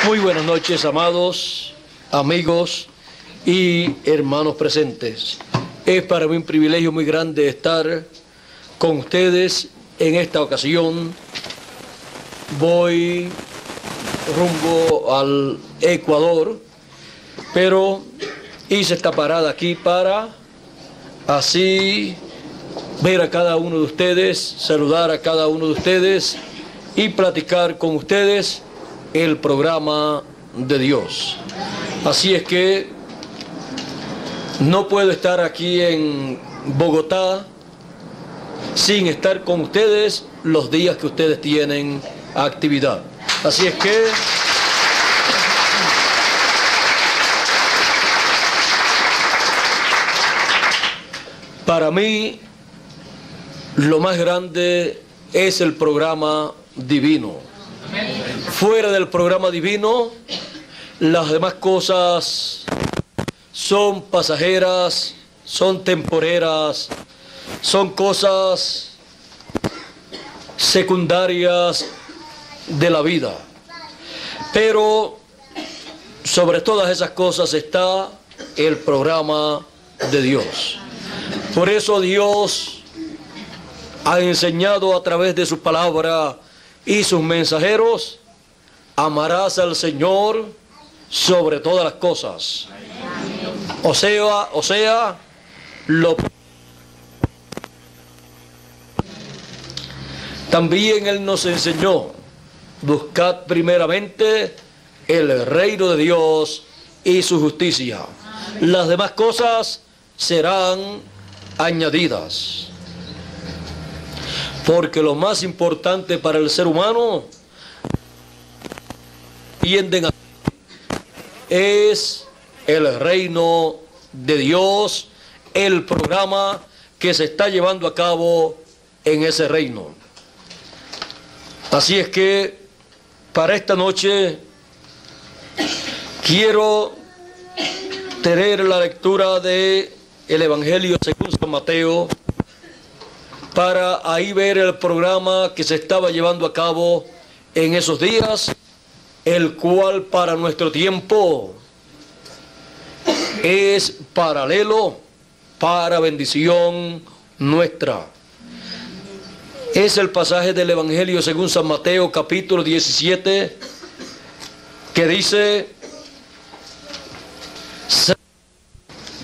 Muy buenas noches, amados, amigos y hermanos presentes. Es para mí un privilegio muy grande estar con ustedes en esta ocasión. Voy rumbo al Ecuador, pero hice esta parada aquí para así ver a cada uno de ustedes, saludar a cada uno de ustedes y platicar con ustedes el programa de Dios. Así es que no puedo estar aquí en Bogotá sin estar con ustedes los días que ustedes tienen actividad. Así es que para mí lo más grande es el programa divino. Fuera del programa divino, las demás cosas son pasajeras, son temporeras, son cosas secundarias de la vida. Pero sobre todas esas cosas está el programa de Dios. Por eso Dios ha enseñado a través de su palabra y sus mensajeros: amarás al Señor sobre todas las cosas. O sea, también Él nos enseñó: buscad primeramente el reino de Dios y su justicia. Las demás cosas serán añadidas. Porque lo más importante para el ser humano es el reino de Dios, el programa que se está llevando a cabo en ese reino. Así es que para esta noche quiero tener la lectura de el Evangelio según San Mateo, para ahí ver el programa que se estaba llevando a cabo en esos días, el cual para nuestro tiempo es paralelo para bendición nuestra. Es el pasaje del Evangelio según San Mateo, capítulo 17, que dice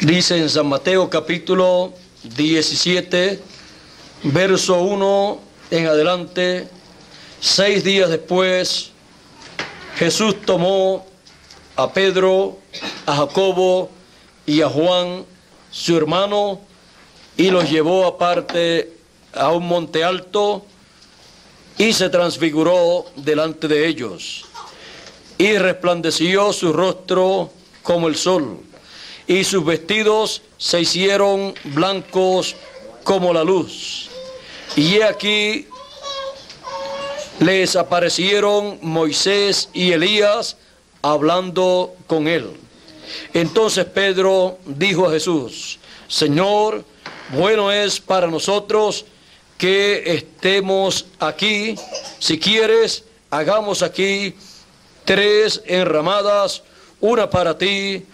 en San Mateo capítulo 17, verso 1 en adelante: 6 días después, Jesús tomó a Pedro, a Jacobo y a Juan, su hermano, y los llevó aparte a un monte alto y se transfiguró delante de ellos. Y resplandeció su rostro como el sol, y sus vestidos se hicieron blancos como la luz. Y he aquí les aparecieron Moisés y Elías hablando con él. Entonces Pedro dijo a Jesús: Señor, bueno es para nosotros que estemos aquí. Si quieres, hagamos aquí 3 enramadas, una para ti,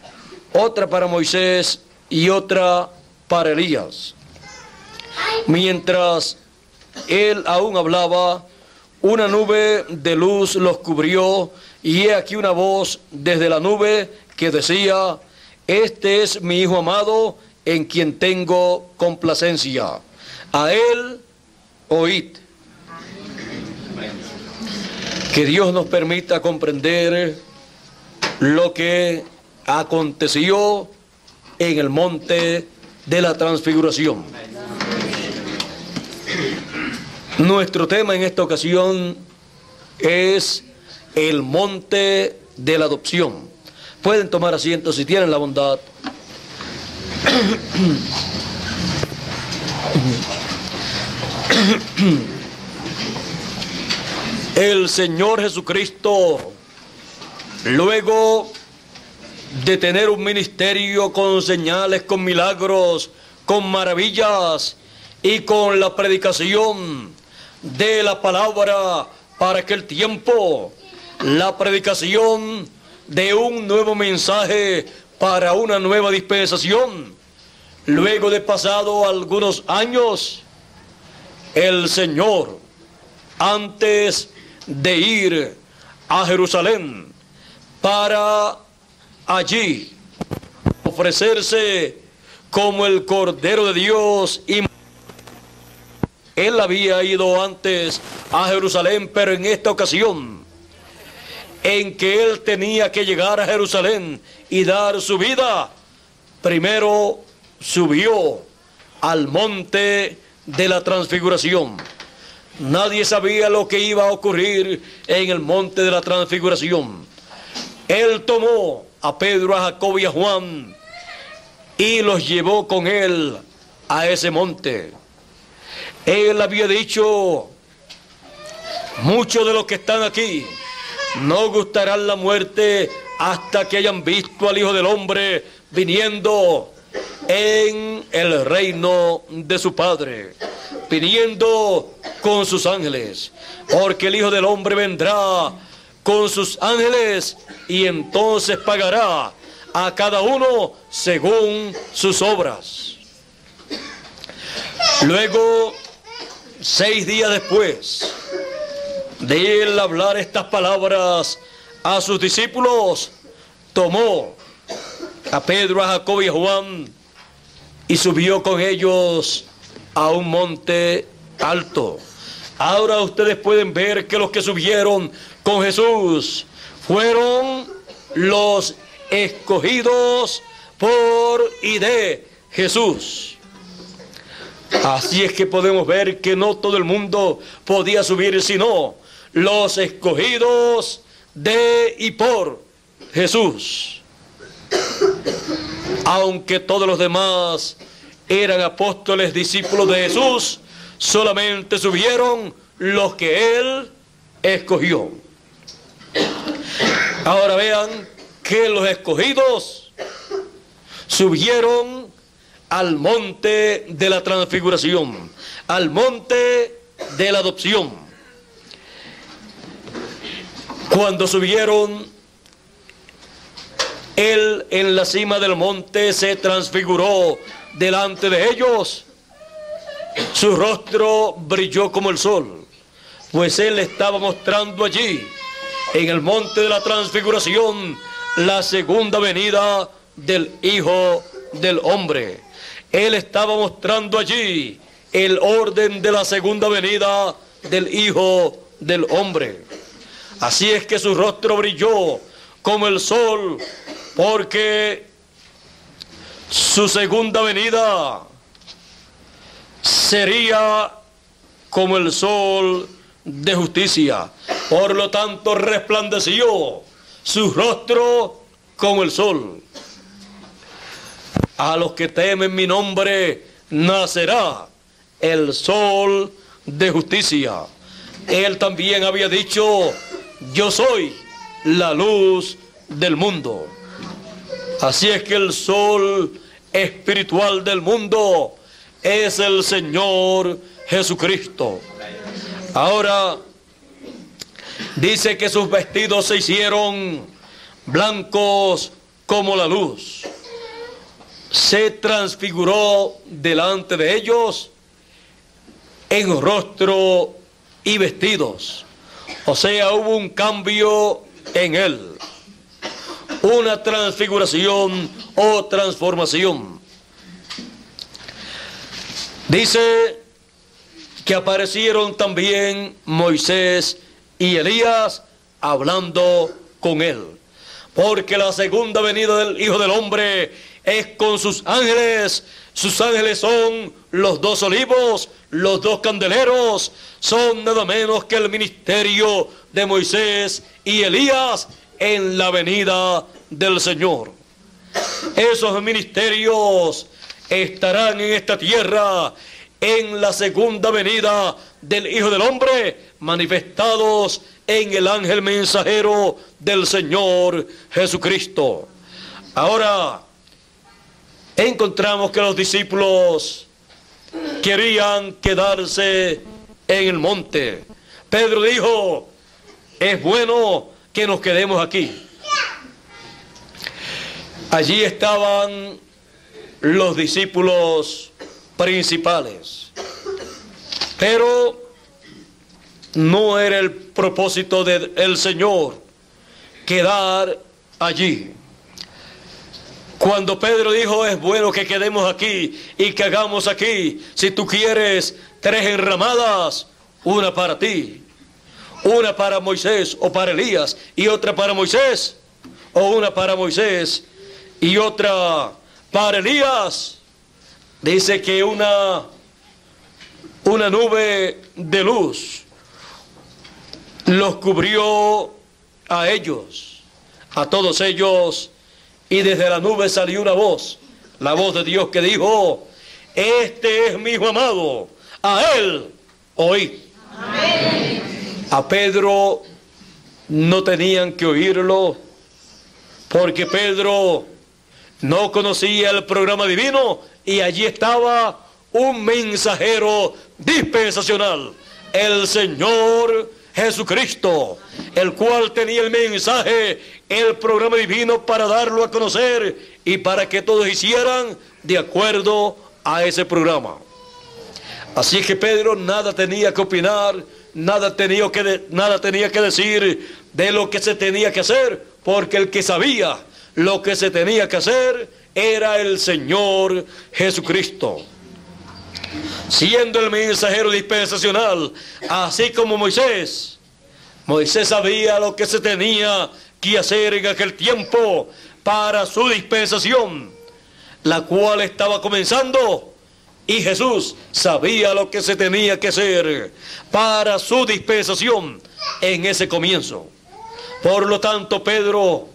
otra para Moisés y otra para Elías. Mientras él aún hablaba, una nube de luz los cubrió, y he aquí una voz desde la nube que decía: Este es mi Hijo amado, en quien tengo complacencia. A él oíd. Que Dios nos permita comprender lo que aconteció en el monte de la transfiguración. Nuestro tema en esta ocasión es el monte de la adopción. Pueden tomar asiento si tienen la bondad. El Señor Jesucristo, luego de tener un ministerio con señales, con milagros, con maravillas y con la predicación de la palabra para aquel tiempo, la predicación de un nuevo mensaje para una nueva dispensación. Luego de pasado algunos años, el Señor, antes de ir a Jerusalén para allí ofrecerse como el Cordero de Dios, y Él había ido antes a Jerusalén, pero en esta ocasión en que Él tenía que llegar a Jerusalén y dar su vida, primero subió al monte de la transfiguración. Nadie sabía lo que iba a ocurrir en el monte de la transfiguración. Él tomó a Pedro, a Jacobo y a Juan y los llevó con Él a ese monte. Él había dicho: muchos de los que están aquí no gustarán la muerte hasta que hayan visto al Hijo del Hombre viniendo en el reino de su Padre, viniendo con sus ángeles, porque el Hijo del Hombre vendrá con sus ángeles y entonces pagará a cada uno según sus obras. Luego, 6 días después de Él hablar estas palabras a sus discípulos, tomó a Pedro, a Jacobo y a Juan y subió con ellos a un monte alto. Ahora ustedes pueden ver que los que subieron con Jesús fueron los escogidos por y de Jesús. Así es que podemos ver que no todo el mundo podía subir, sino los escogidos de y por Jesús. Aunque todos los demás eran apóstoles, discípulos de Jesús, solamente subieron los que Él escogió. Ahora vean que los escogidos subieron al monte de la transfiguración, al monte de la adopción. Cuando subieron, Él en la cima del monte se transfiguró delante de ellos. Su rostro brilló como el sol, pues Él estaba mostrando allí, en el monte de la transfiguración, la segunda venida del Hijo del Hombre. Él estaba mostrando allí el orden de la segunda venida del Hijo del Hombre. Así es que su rostro brilló como el sol, porque su segunda venida sería como el sol de justicia. Por lo tanto, resplandeció su rostro como el sol. A los que temen mi nombre nacerá el sol de justicia. Él también había dicho: yo soy la luz del mundo. Así es que el sol espiritual del mundo es el Señor Jesucristo. Ahora dice que sus vestidos se hicieron blancos como la luz. Se transfiguró delante de ellos en rostro y vestidos. O sea, hubo un cambio en Él, una transfiguración o transformación. Dice que aparecieron también Moisés y Elías hablando con Él, porque la segunda venida del Hijo del Hombre es con sus ángeles. Sus ángeles son los 2 olivos, los 2 candeleros, son nada menos que el ministerio de Moisés y Elías en la venida del Señor. Esos ministerios estarán en esta tierra en la segunda venida del Hijo del Hombre, manifestados en el ángel mensajero del Señor Jesucristo. Ahora encontramos que los discípulos querían quedarse en el monte. Pedro dijo: es bueno que nos quedemos aquí. Allí estaban los discípulos principales, pero no era el propósito del Señor quedar allí. Cuando Pedro dijo, es bueno que quedemos aquí y que hagamos aquí, si tú quieres, 3 enramadas, una para ti, una para Moisés o para Elías, y otra para Moisés, o una para Moisés y otra para Elías. Dice que una nube de luz los cubrió a ellos, a todos ellos, y desde la nube salió una voz, la voz de Dios que dijo, este es mi hijo amado, a él oíd. Amén. A Pedro no tenían que oírlo, porque Pedro no conocía el programa divino, y allí estaba un mensajero dispensacional, el Señor Jesucristo, el cual tenía el mensaje, el programa divino para darlo a conocer y para que todos hicieran de acuerdo a ese programa. Así que Pedro nada tenía que opinar, nada tenía que decir de lo que se tenía que hacer, porque el que sabía lo que se tenía que hacer era el Señor Jesucristo. Siendo el mensajero dispensacional, así como Moisés sabía lo que se tenía que hacer en aquel tiempo para su dispensación, la cual estaba comenzando, y Jesús sabía lo que se tenía que hacer para su dispensación en ese comienzo. Por lo tanto, Pedro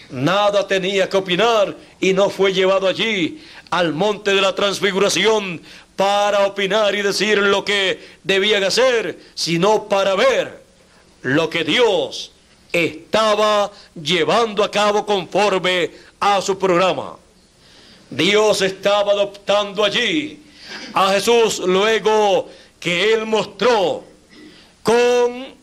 nada tenía que opinar y no fue llevado allí al monte de la transfiguración para opinar y decir lo que debían hacer, sino para ver lo que Dios estaba llevando a cabo conforme a su programa. Dios estaba adoptando allí a Jesús luego que Él mostró con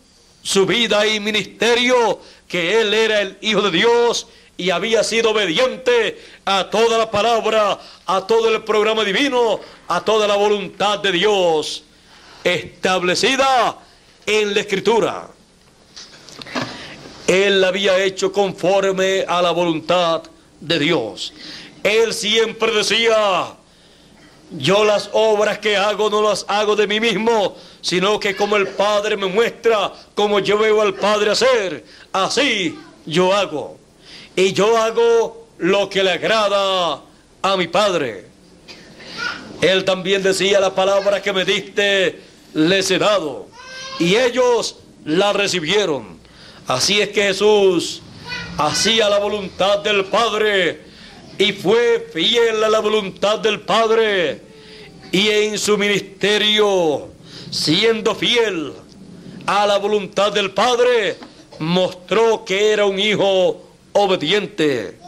su vida y ministerio que Él era el Hijo de Dios y había sido obediente a toda la palabra, a todo el programa divino, a toda la voluntad de Dios establecida en la Escritura. Él la había hecho conforme a la voluntad de Dios. Él siempre decía, yo las obras que hago no las hago de mí mismo, sino que como el Padre me muestra, como yo veo al Padre hacer, así yo hago. Y yo hago lo que le agrada a mi Padre. Él también decía, la palabra que me diste les he dado, y ellos la recibieron. Así es que Jesús hacía la voluntad del Padre y fue fiel a la voluntad del Padre, y en su ministerio, siendo fiel a la voluntad del Padre, mostró que era un hijo obediente.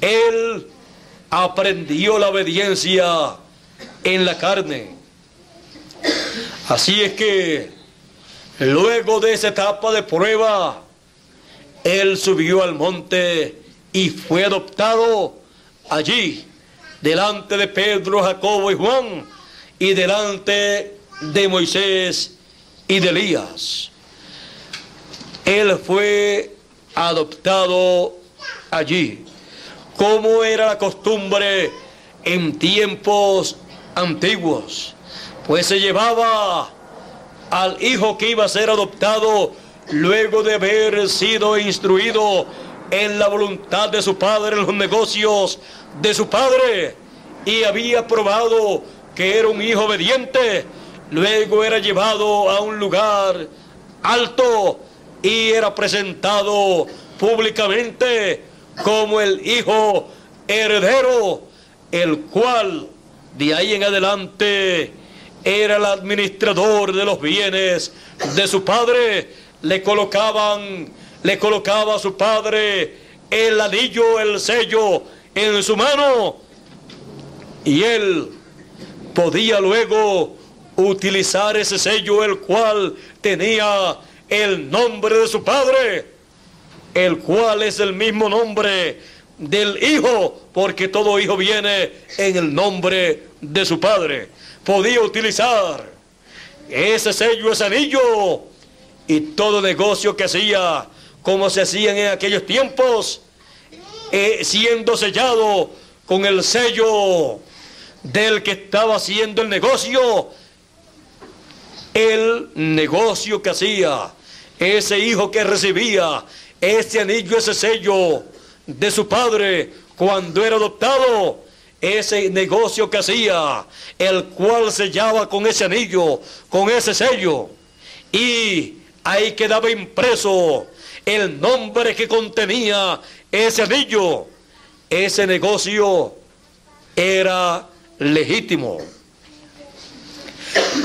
Él aprendió la obediencia en la carne. Así es que luego de esa etapa de prueba, Él subió al monte y fue adoptado allí, delante de Pedro, Jacobo y Juan, y delante de Moisés y de Elías. Él fue adoptado allí, como era la costumbre en tiempos antiguos, pues se llevaba al hijo que iba a ser adoptado luego de haber sido instruido en la voluntad de su padre, en los negocios de su padre, y había probado que era un hijo obediente. Luego era llevado a un lugar alto y era presentado públicamente como el hijo heredero, el cual de ahí en adelante era el administrador de los bienes de su padre. Le colocaba a su padre el anillo, el sello en su mano, y él podía luego utilizar ese sello, el cual tenía el nombre de su padre, el cual es el mismo nombre del Hijo, porque todo hijo viene en el nombre de su Padre. Podía utilizar ese sello, ese anillo, y todo negocio que hacía, como se hacían en aquellos tiempos, siendo sellado con el sello del que estaba haciendo el negocio que hacía, ese hijo que recibía ese anillo, ese sello de su padre cuando era adoptado, ese negocio que hacía, el cual sellaba con ese anillo, con ese sello, y ahí quedaba impreso el nombre que contenía ese anillo. Ese negocio era legítimo.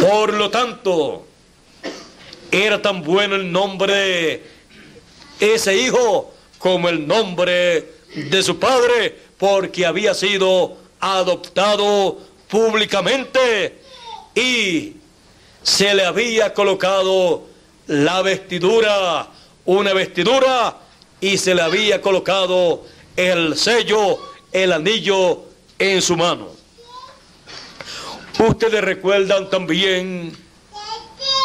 Por lo tanto, era tan bueno el nombre de ese hijo como el nombre de su padre, porque había sido adoptado públicamente y se le había colocado la vestidura, una vestidura, y se le había colocado el sello, el anillo en su mano. Ustedes recuerdan también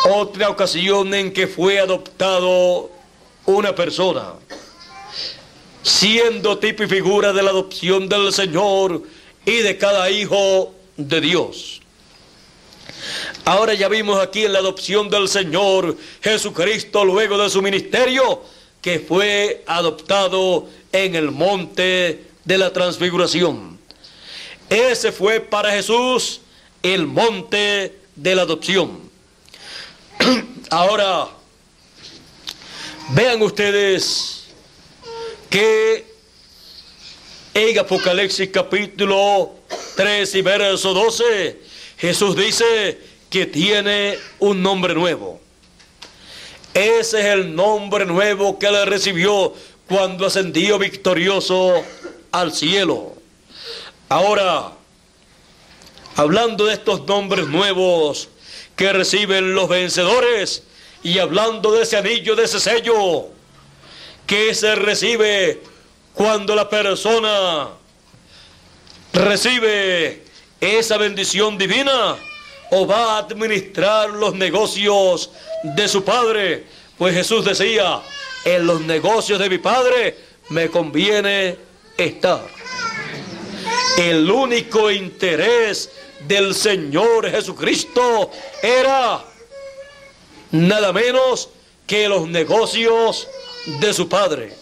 otra ocasión en que fue adoptado una persona, siendo tipo y figura de la adopción del Señor y de cada hijo de Dios. Ahora ya vimos aquí en la adopción del Señor Jesucristo, luego de su ministerio, que fue adoptado en el monte de la transfiguración. Ese fue para Jesús el monte de la adopción. Ahora, vean ustedes que en Apocalipsis capítulo 3 y verso 12, Jesús dice que tiene un nombre nuevo. Ese es el nombre nuevo que le recibió cuando ascendió victorioso al cielo. Ahora, hablando de estos nombres nuevos que reciben los vencedores, y hablando de ese anillo, de ese sello que se recibe cuando la persona recibe esa bendición divina o va a administrar los negocios de su padre, pues Jesús decía: en los negocios de mi padre me conviene estar. El único interés del Señor Jesucristo era nada menos que los negocios de su padre,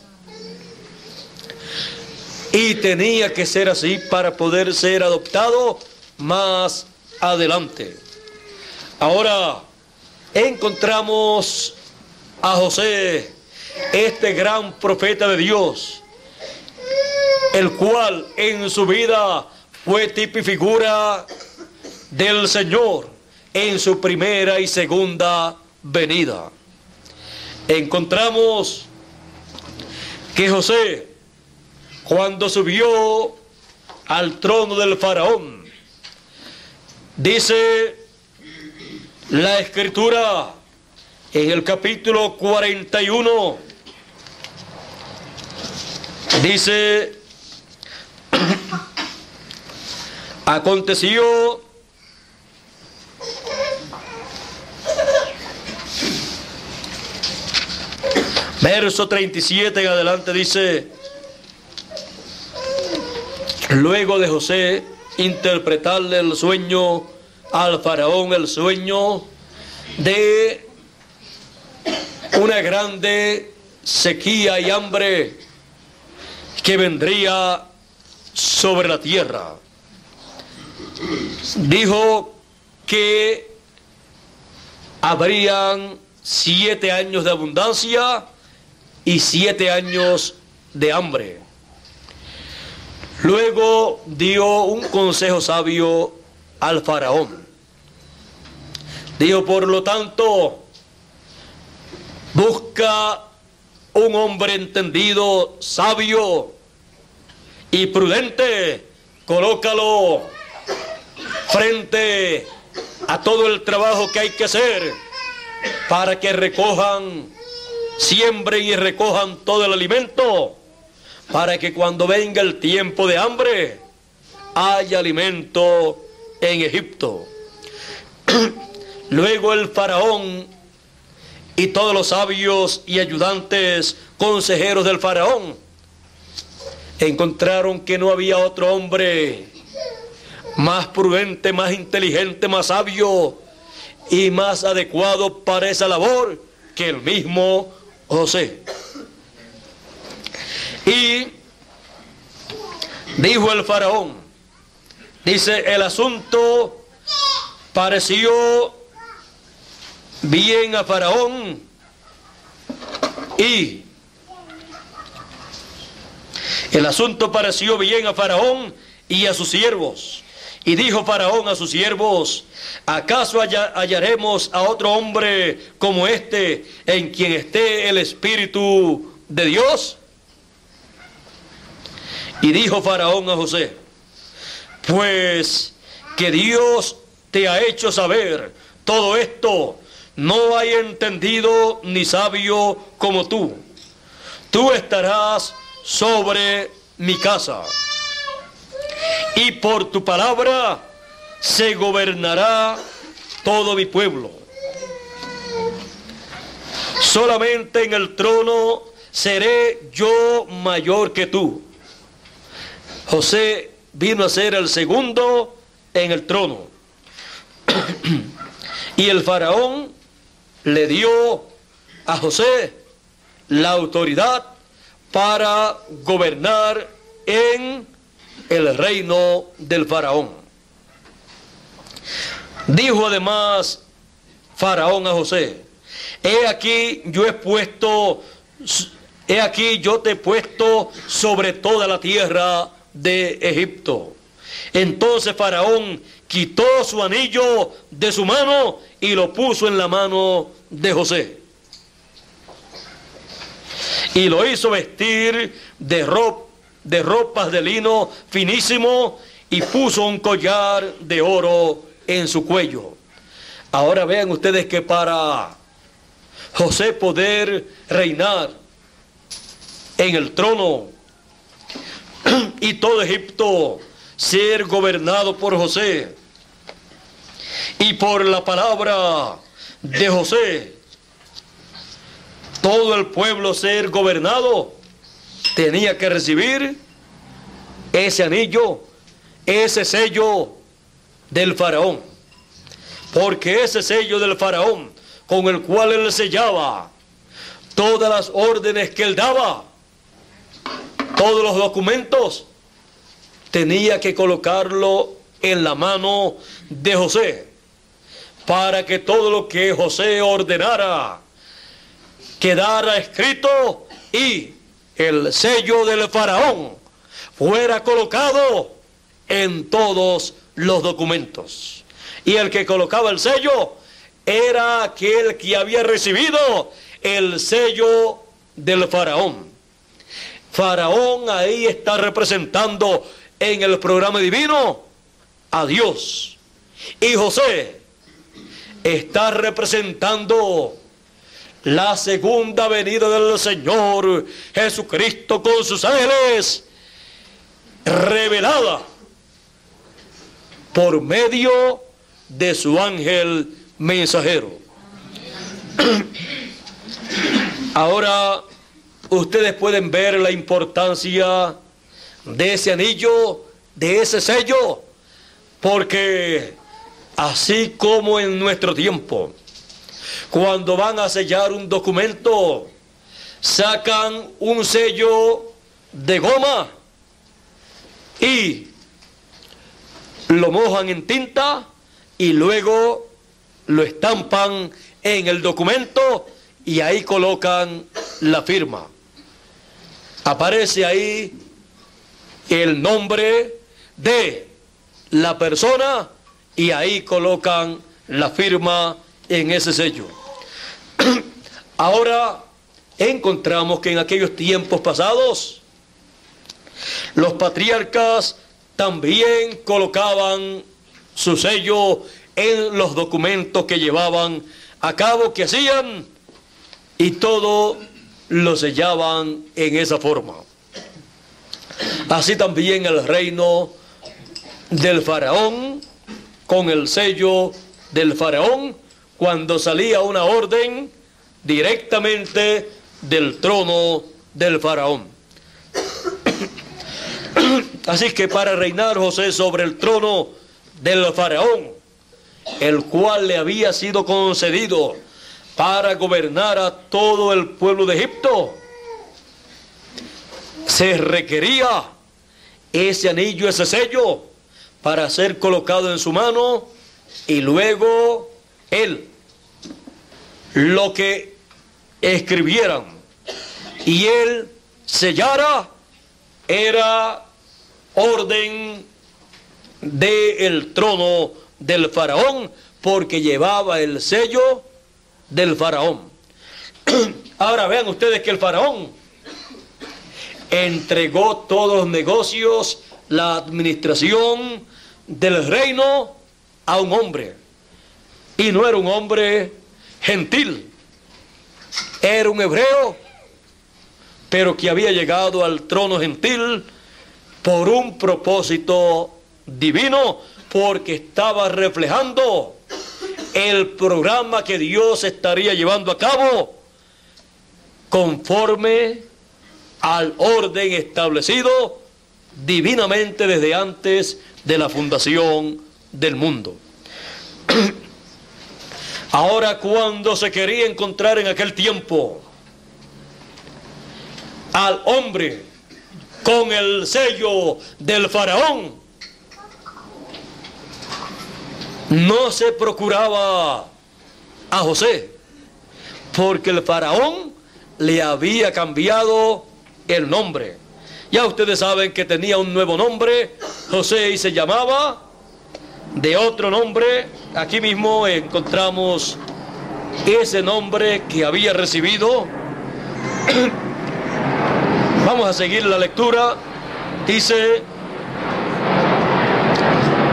y tenía que ser así para poder ser adoptado más adelante. Ahora encontramos a José, este gran profeta de Dios, el cual en su vida fue tipo y figura del Señor en su primera y segunda venida. Encontramos que José, cuando subió al trono del faraón, dice la Escritura en el capítulo 41, dice: aconteció verso 37 en adelante, dice: luego de José interpretarle el sueño al faraón, el sueño de una grande sequía y hambre que vendría sobre la tierra, dijo que habrían 7 años de abundancia y 7 años de hambre. Luego dio un consejo sabio al faraón. Dijo: por lo tanto, busca un hombre entendido, sabio y prudente, colócalo frente a todo el trabajo que hay que hacer para que recojan siembren y recojan todo el alimento, para que cuando venga el tiempo de hambre, haya alimento en Egipto. Luego el faraón y todos los sabios y ayudantes consejeros del faraón encontraron que no había otro hombre más prudente, más inteligente, más sabio y más adecuado para esa labor que el mismo José. Y dijo el faraón, dice, el asunto pareció bien a faraón y el asunto pareció bien a faraón y a sus siervos. Y dijo faraón a sus siervos, ¿acaso hallaremos a otro hombre como este en quien esté el Espíritu de Dios? Y dijo faraón a José, pues que Dios te ha hecho saber todo esto, no hay entendido ni sabio como tú. Tú estarás sobre mi casa, y por tu palabra se gobernará todo mi pueblo. Solamente en el trono seré yo mayor que tú. José vino a ser el segundo en el trono. Y el faraón le dio a José la autoridad para gobernar en el reino del faraón. Dijo además faraón a José, he aquí yo te he puesto sobre toda la tierra de Egipto. Entonces faraón quitó su anillo de su mano y lo puso en la mano de José. Y lo hizo vestir de ropas de lino finísimo y puso un collar de oro en su cuello. Ahora vean ustedes que para José poder reinar en el trono y todo Egipto ser gobernado por José y por la palabra de José, todo el pueblo ser gobernado, tenía que recibir ese anillo, ese sello del faraón. Porque ese sello del faraón, con el cual él sellaba todas las órdenes que él daba, todos los documentos, tenía que colocarlo en la mano de José, para que todo lo que José ordenara quedara escrito y el sello del faraón fuera colocado en todos los documentos. Y el que colocaba el sello era aquel que había recibido el sello del faraón. Faraón ahí está representando en el programa divino a Dios. Y José está representando la segunda venida del Señor Jesucristo con sus ángeles, revelada por medio de su ángel mensajero. Ahora ustedes pueden ver la importancia de ese anillo, de ese sello, porque así como en nuestro tiempo, cuando van a sellar un documento, sacan un sello de goma y lo mojan en tinta y luego lo estampan en el documento y ahí colocan la firma. Aparece ahí el nombre de la persona y ahí colocan la firma en ese sello. Ahora encontramos que en aquellos tiempos pasados los patriarcas también colocaban su sello en los documentos que llevaban a cabo, que hacían y todo lo sellaban en esa forma. Así también el reino del faraón, con el sello del faraón, cuando salía una orden directamente del trono del faraón. Así que para reinar José sobre el trono del faraón, el cual le había sido concedido para gobernar a todo el pueblo de Egipto, se requería ese anillo, ese sello, para ser colocado en su mano, y luego él, lo que escribieran y él sellara, era orden del trono del faraón, porque llevaba el sello del faraón. Ahora vean ustedes que el faraón entregó todos los negocios, la administración del reino a un hombre, y no era un hombre gentil, era un hebreo, pero que había llegado al trono gentil por un propósito divino, porque estaba reflejando el programa que Dios estaría llevando a cabo conforme al orden establecido divinamente desde antes de la fundación del mundo. Ahora, cuando se quería encontrar en aquel tiempo al hombre con el sello del faraón, no se procuraba a José, porque el faraón le había cambiado el nombre. Ya ustedes saben que tenía un nuevo nombre, José, y se llamaba de otro nombre. Aquí mismo encontramos ese nombre que había recibido. Vamos a seguir la lectura. Dice: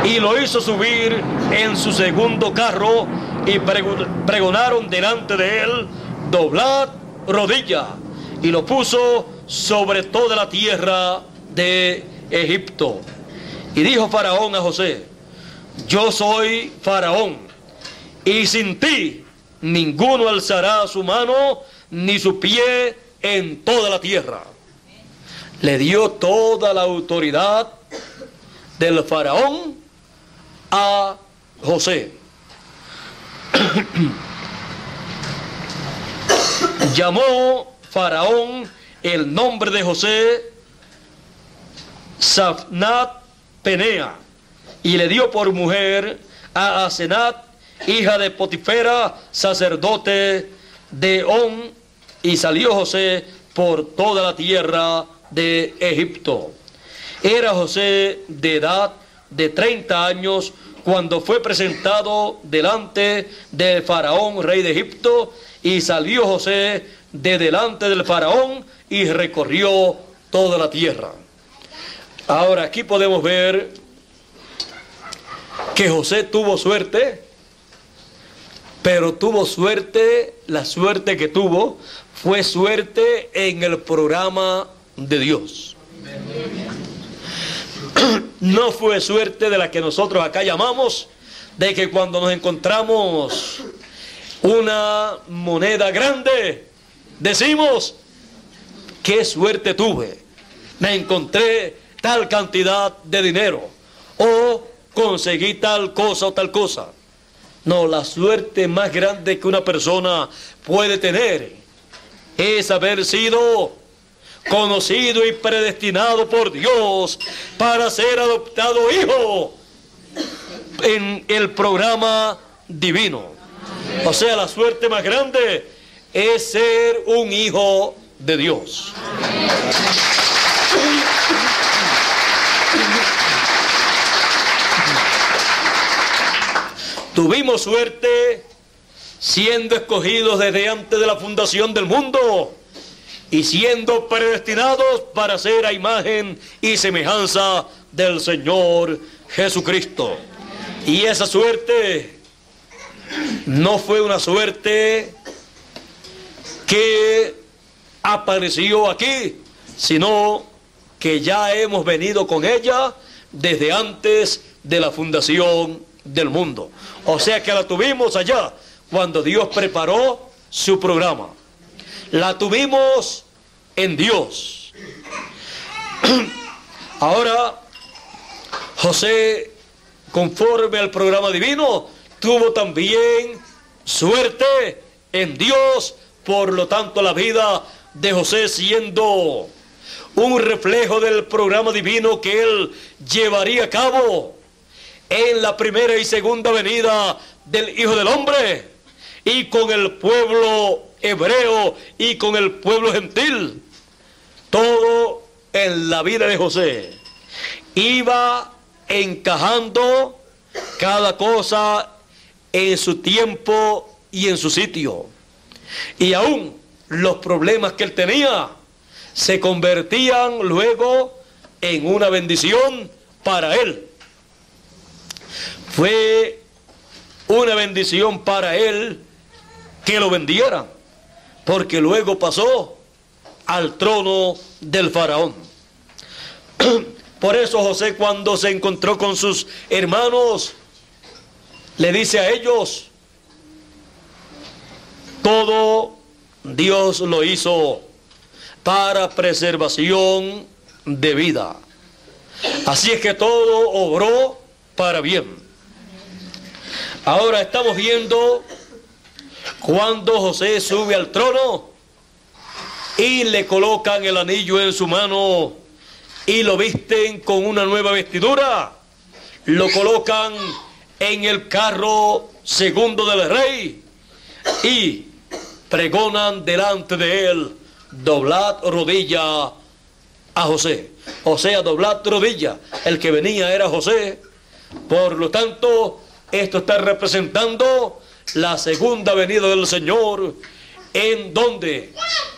y lo hizo subir en su segundo carro, y pregonaron delante de él: doblad rodilla. Y lo puso sobre toda la tierra de Egipto. Y dijo Faraón a José: yo soy Faraón, y sin ti ninguno alzará su mano ni su pie en toda la tierra. Le dio toda la autoridad del faraón a José. Llamó Faraón el nombre de José Safnat Penea, y le dio por mujer a Asenat, hija de Potifera, sacerdote de On, y salió José por toda la tierra de Egipto. Era José de edad de 30 años cuando fue presentado delante de Faraón, rey de Egipto, y salió José de delante del Faraón y recorrió toda la tierra. Ahora aquí podemos ver que José tuvo suerte, pero tuvo suerte, la suerte que tuvo fue suerte en el programa de Dios. No fue suerte de la que nosotros acá llamamos, de que cuando nos encontramos una moneda grande, decimos: qué suerte tuve, me encontré tal cantidad de dinero, o conseguí tal cosa o tal cosa. No, la suerte más grande que una persona puede tener es haber sido conocido y predestinado por Dios para ser adoptado hijo en el programa divino. O sea, la suerte más grande es ser un hijo de Dios. Tuvimos suerte siendo escogidos desde antes de la fundación del mundo y siendo predestinados para ser a imagen y semejanza del Señor Jesucristo. Y esa suerte no fue una suerte que apareció aquí, sino que ya hemos venido con ella desde antes de la fundación del mundo. O sea que la tuvimos allá cuando Dios preparó su programa. La tuvimos en Dios. Ahora, José, conforme al programa divino, tuvo también suerte en Dios. Por lo tanto, la vida de José, siendo un reflejo del programa divino que él llevaría a cabo en la primera y segunda venida del Hijo del Hombre, y con el pueblo hebreo y con el pueblo gentil, todo en la vida de José iba encajando cada cosa en su tiempo y en su sitio. Y aún los problemas que él tenía se convertían luego en una bendición para él. Fue una bendición para él que lo vendieran, porque luego pasó al trono del faraón. Por eso José, cuando se encontró con sus hermanos, le dice a ellos: todo Dios lo hizo para preservación de vida. Así es que todo obró para bien. Ahora estamos viendo cuando José sube al trono y le colocan el anillo en su mano y lo visten con una nueva vestidura, lo colocan en el carro segundo del rey y pregonan delante de él: doblad rodilla a José. O sea, doblad rodilla. El que venía era José. Por lo tanto, esto está representando la segunda venida del Señor, en donde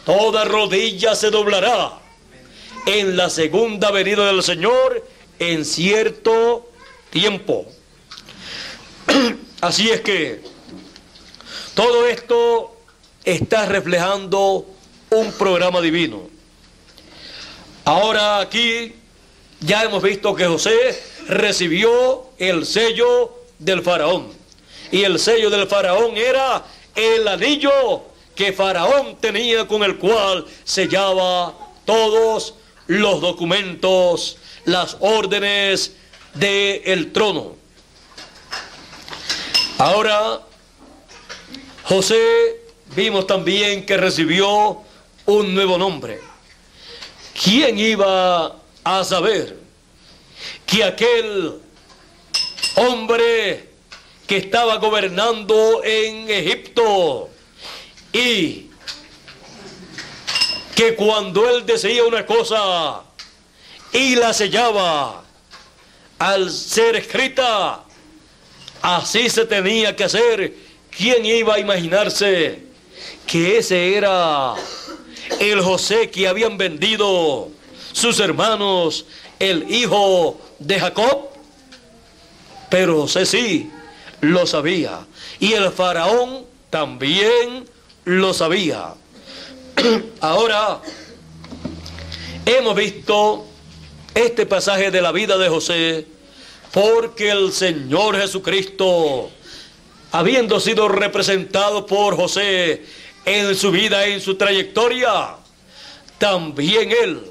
toda rodilla se doblará en la segunda venida del Señor en cierto tiempo. Así es que todo esto está reflejando un programa divino. Ahora aquí ya hemos visto que José recibió el sello del faraón. Y el sello del faraón era el anillo que Faraón tenía, con el cual sellaba todos los documentos, las órdenes del trono. Ahora, José vimos también que recibió un nuevo nombre. ¿Quién iba a saber que aquel hombre que estaba gobernando en Egipto, y que cuando él decía una cosa y la sellaba, al ser escrita, así se tenía que hacer? ¿Quién iba a imaginarse que ese era el José que habían vendido sus hermanos, el hijo de Jacob? Pero José sí lo sabía, y el faraón también lo sabía. Ahora hemos visto este pasaje de la vida de José porque el Señor Jesucristo, habiendo sido representado por José en su vida, en su trayectoria, también él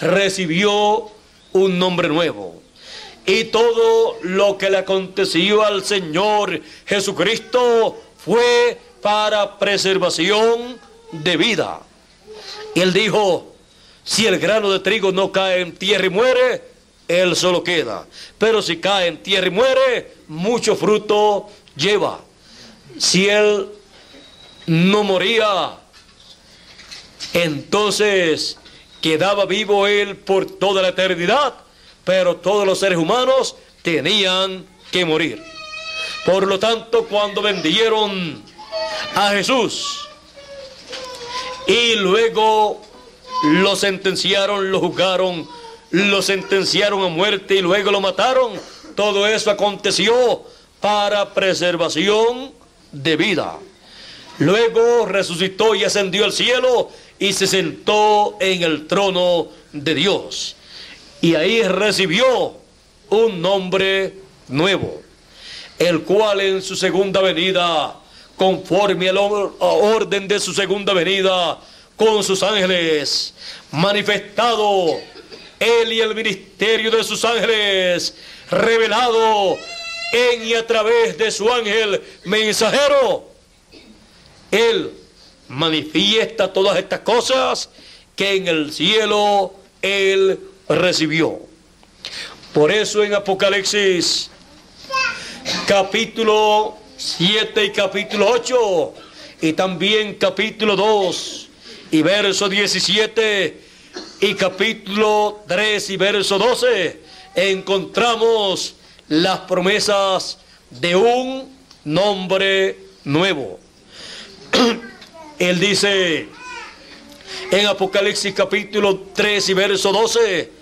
recibió un nombre nuevo. Y todo lo que le aconteció al Señor Jesucristo fue para preservación de vida. Y él dijo: si el grano de trigo no cae en tierra y muere, él solo queda. Pero si cae en tierra y muere, mucho fruto lleva. Si él no moría, entonces quedaba vivo él por toda la eternidad, pero todos los seres humanos tenían que morir. Por lo tanto, cuando vendieron a Jesús y luego lo sentenciaron, lo juzgaron, lo sentenciaron a muerte y luego lo mataron, todo eso aconteció para preservación de vida. Luego resucitó y ascendió al cielo y se sentó en el trono de Dios. Y ahí recibió un nombre nuevo, el cual en su segunda venida, conforme al orden de su segunda venida, con sus ángeles, manifestado él y el ministerio de sus ángeles, revelado en y a través de su ángel mensajero, él manifiesta todas estas cosas que en el cielo él recibió. Por eso en Apocalipsis capítulo 7 y capítulo 8 y también capítulo 2 y verso 17 y capítulo 3 y verso 12 encontramos las promesas de un nombre nuevo. Él dice en Apocalipsis capítulo 3 y verso 12: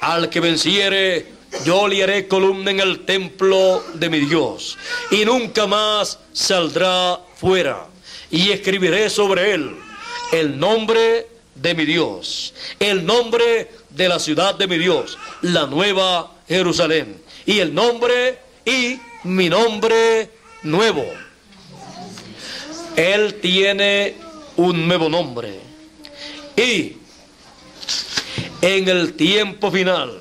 al que venciere, yo le haré columna en el templo de mi Dios, y nunca más saldrá fuera. Y escribiré sobre él el nombre de mi Dios, el nombre de la ciudad de mi Dios, la nueva Jerusalén, y el nombre y mi nombre nuevo. Él tiene un nuevo nombre. Y en el tiempo final,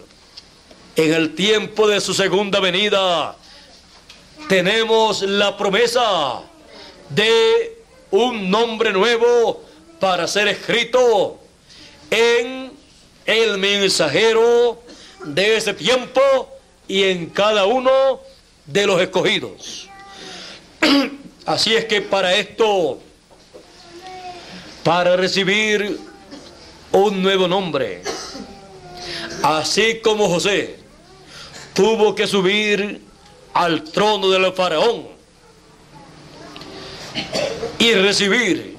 en el tiempo de su segunda venida, tenemos la promesa de un nombre nuevo para ser escrito en el mensajero de ese tiempo y en cada uno de los escogidos. Así es que para esto, para recibir un nuevo nombre, así como José tuvo que subir al trono del faraón y recibir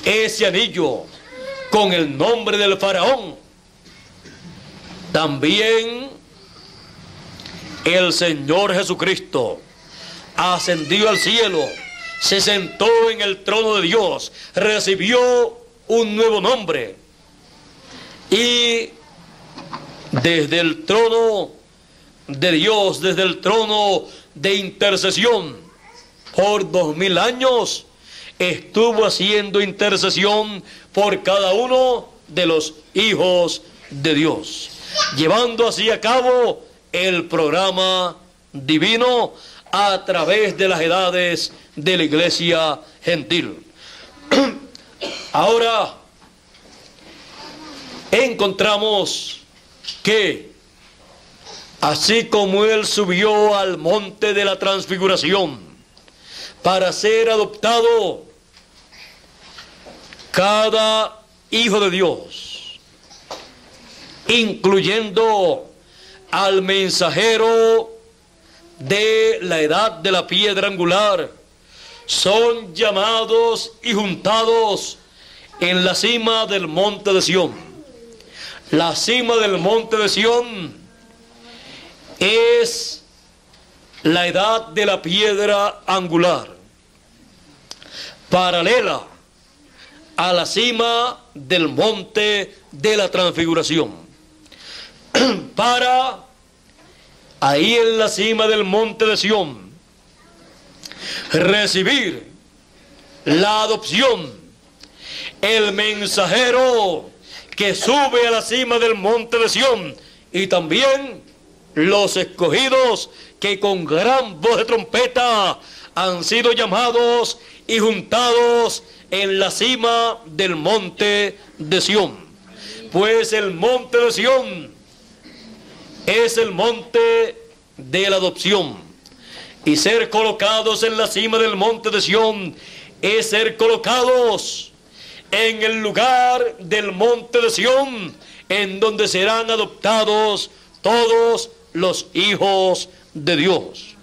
ese anillo con el nombre del faraón, también el Señor Jesucristo ascendió al cielo, se sentó en el trono de Dios, recibió un nuevo nombre, y desde el trono de Dios, desde el trono de intercesión, por 2000 años estuvo haciendo intercesión por cada uno de los hijos de Dios, llevando así a cabo el programa divino a través de las edades de la iglesia gentil. Ahora encontramos que así como él subió al monte de la transfiguración para ser adoptado, cada hijo de Dios, incluyendo al mensajero de la edad de la piedra angular, son llamados y juntados en la cima del monte de Sión. La cima del monte de Sión es la edad de la piedra angular, paralela a la cima del monte de la transfiguración. Para ahí en la cima del monte de Sión recibir la adopción, el mensajero que sube a la cima del monte de Sión, y también los escogidos que con gran voz de trompeta han sido llamados y juntados en la cima del monte de Sión. Pues el monte de Sión es el monte de la adopción, y ser colocados en la cima del monte de Sión es ser colocados en el lugar del monte de Sión, en donde serán adoptados todos los hijos de Dios.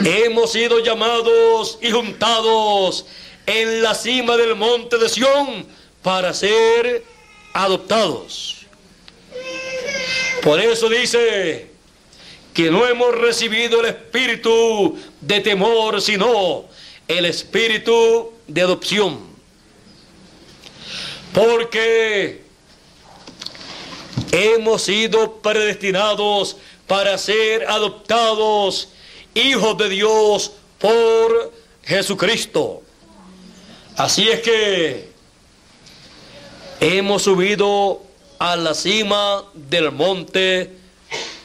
Hemos sido llamados y juntados en la cima del monte de Sión para ser adoptados. Por eso dice que no hemos recibido el espíritu de temor, sino el espíritu de adopción. Porque hemos sido predestinados para ser adoptados hijos de Dios por Jesucristo. Así es que hemos subido a la cima del monte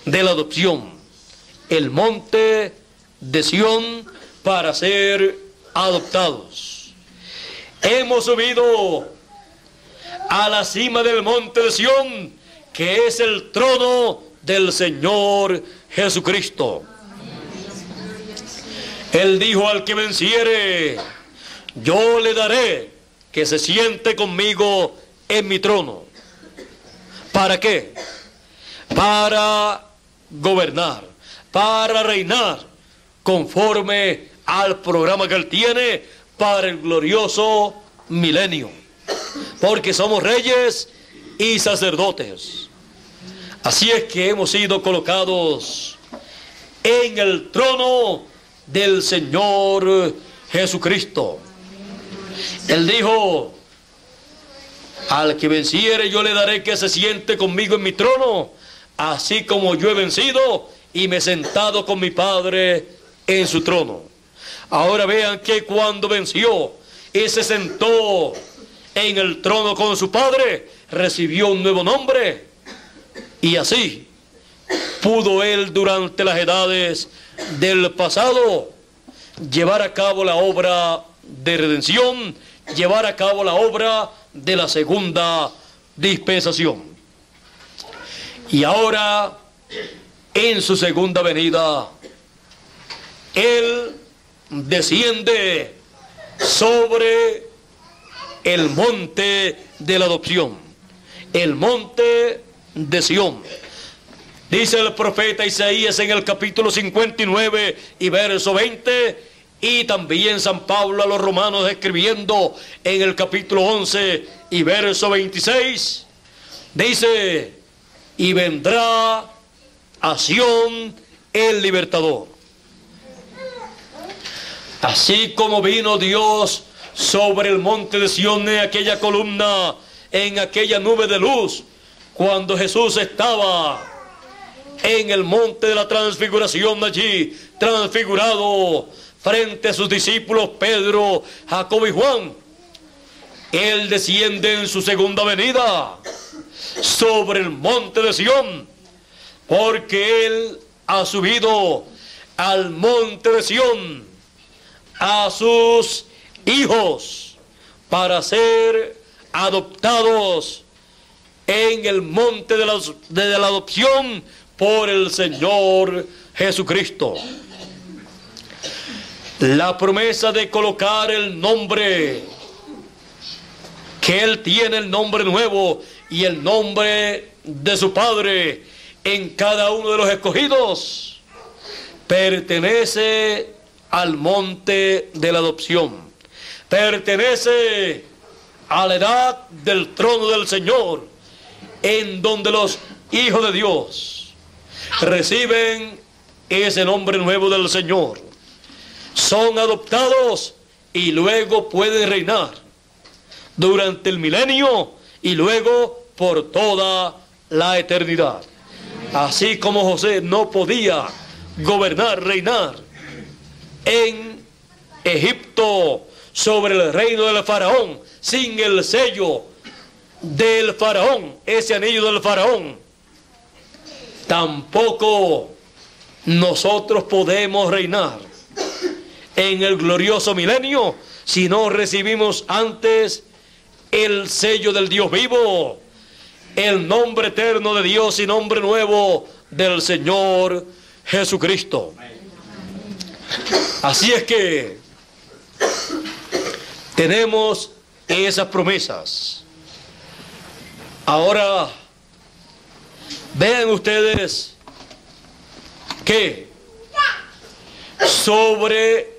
de la adopción, el monte de Sión, para ser adoptados. Hemos subido a la cima del monte de Sión, que es el trono del Señor Jesucristo. Él dijo: al que venciere, yo le daré que se siente conmigo en mi trono. ¿Para qué? Para gobernar, para reinar, conforme al programa que Él tiene para el glorioso milenio. Porque somos reyes y sacerdotes. Así es que hemos sido colocados en el trono del Señor Jesucristo. Él dijo: al que venciere, yo le daré que se siente conmigo en mi trono, así como yo he vencido y me he sentado con mi Padre en su trono. Ahora vean que cuando venció y se sentó en el trono con su Padre, recibió un nuevo nombre, y así pudo él durante las edades del pasado llevar a cabo la obra de redención, llevar a cabo la obra de la segunda dispensación. Y ahora, en su segunda venida, Él desciende sobre el monte de la adopción, el monte de Sión. Dice el profeta Isaías en el capítulo 59 y verso 20, y también San Pablo a los romanos escribiendo en el capítulo 11 y verso 26, dice: y vendrá a Sión el libertador. Así como vino Dios sobre el monte de Sión en aquella columna, en aquella nube de luz, cuando Jesús estaba en el monte de la transfiguración, allí transfigurado frente a sus discípulos Pedro, Jacobo y Juan, Él desciende en su segunda venida sobre el monte de Sión, porque Él ha subido al monte de Sión a sus hijos para ser adoptados en el monte de la adopción por el Señor Jesucristo. La promesa de colocar el nombre, que Él tiene el nombre nuevo y el nombre de su Padre en cada uno de los escogidos, pertenece al monte de la adopción, pertenece a la edad del trono del Señor, en donde los hijos de Dios reciben ese nombre nuevo del Señor, son adoptados y luego pueden reinar durante el milenio y luego por toda la eternidad. Así como José no podía gobernar, reinar en Egipto sobre el reino del faraón sin el sello del faraón, ese anillo del faraón, tampoco nosotros podemos reinar en el glorioso milenio si no recibimos antes el sello del Dios vivo, el nombre eterno de Dios y nombre nuevo del Señor Jesucristo. Así es que tenemos esas promesas. Ahora, vean ustedes que sobre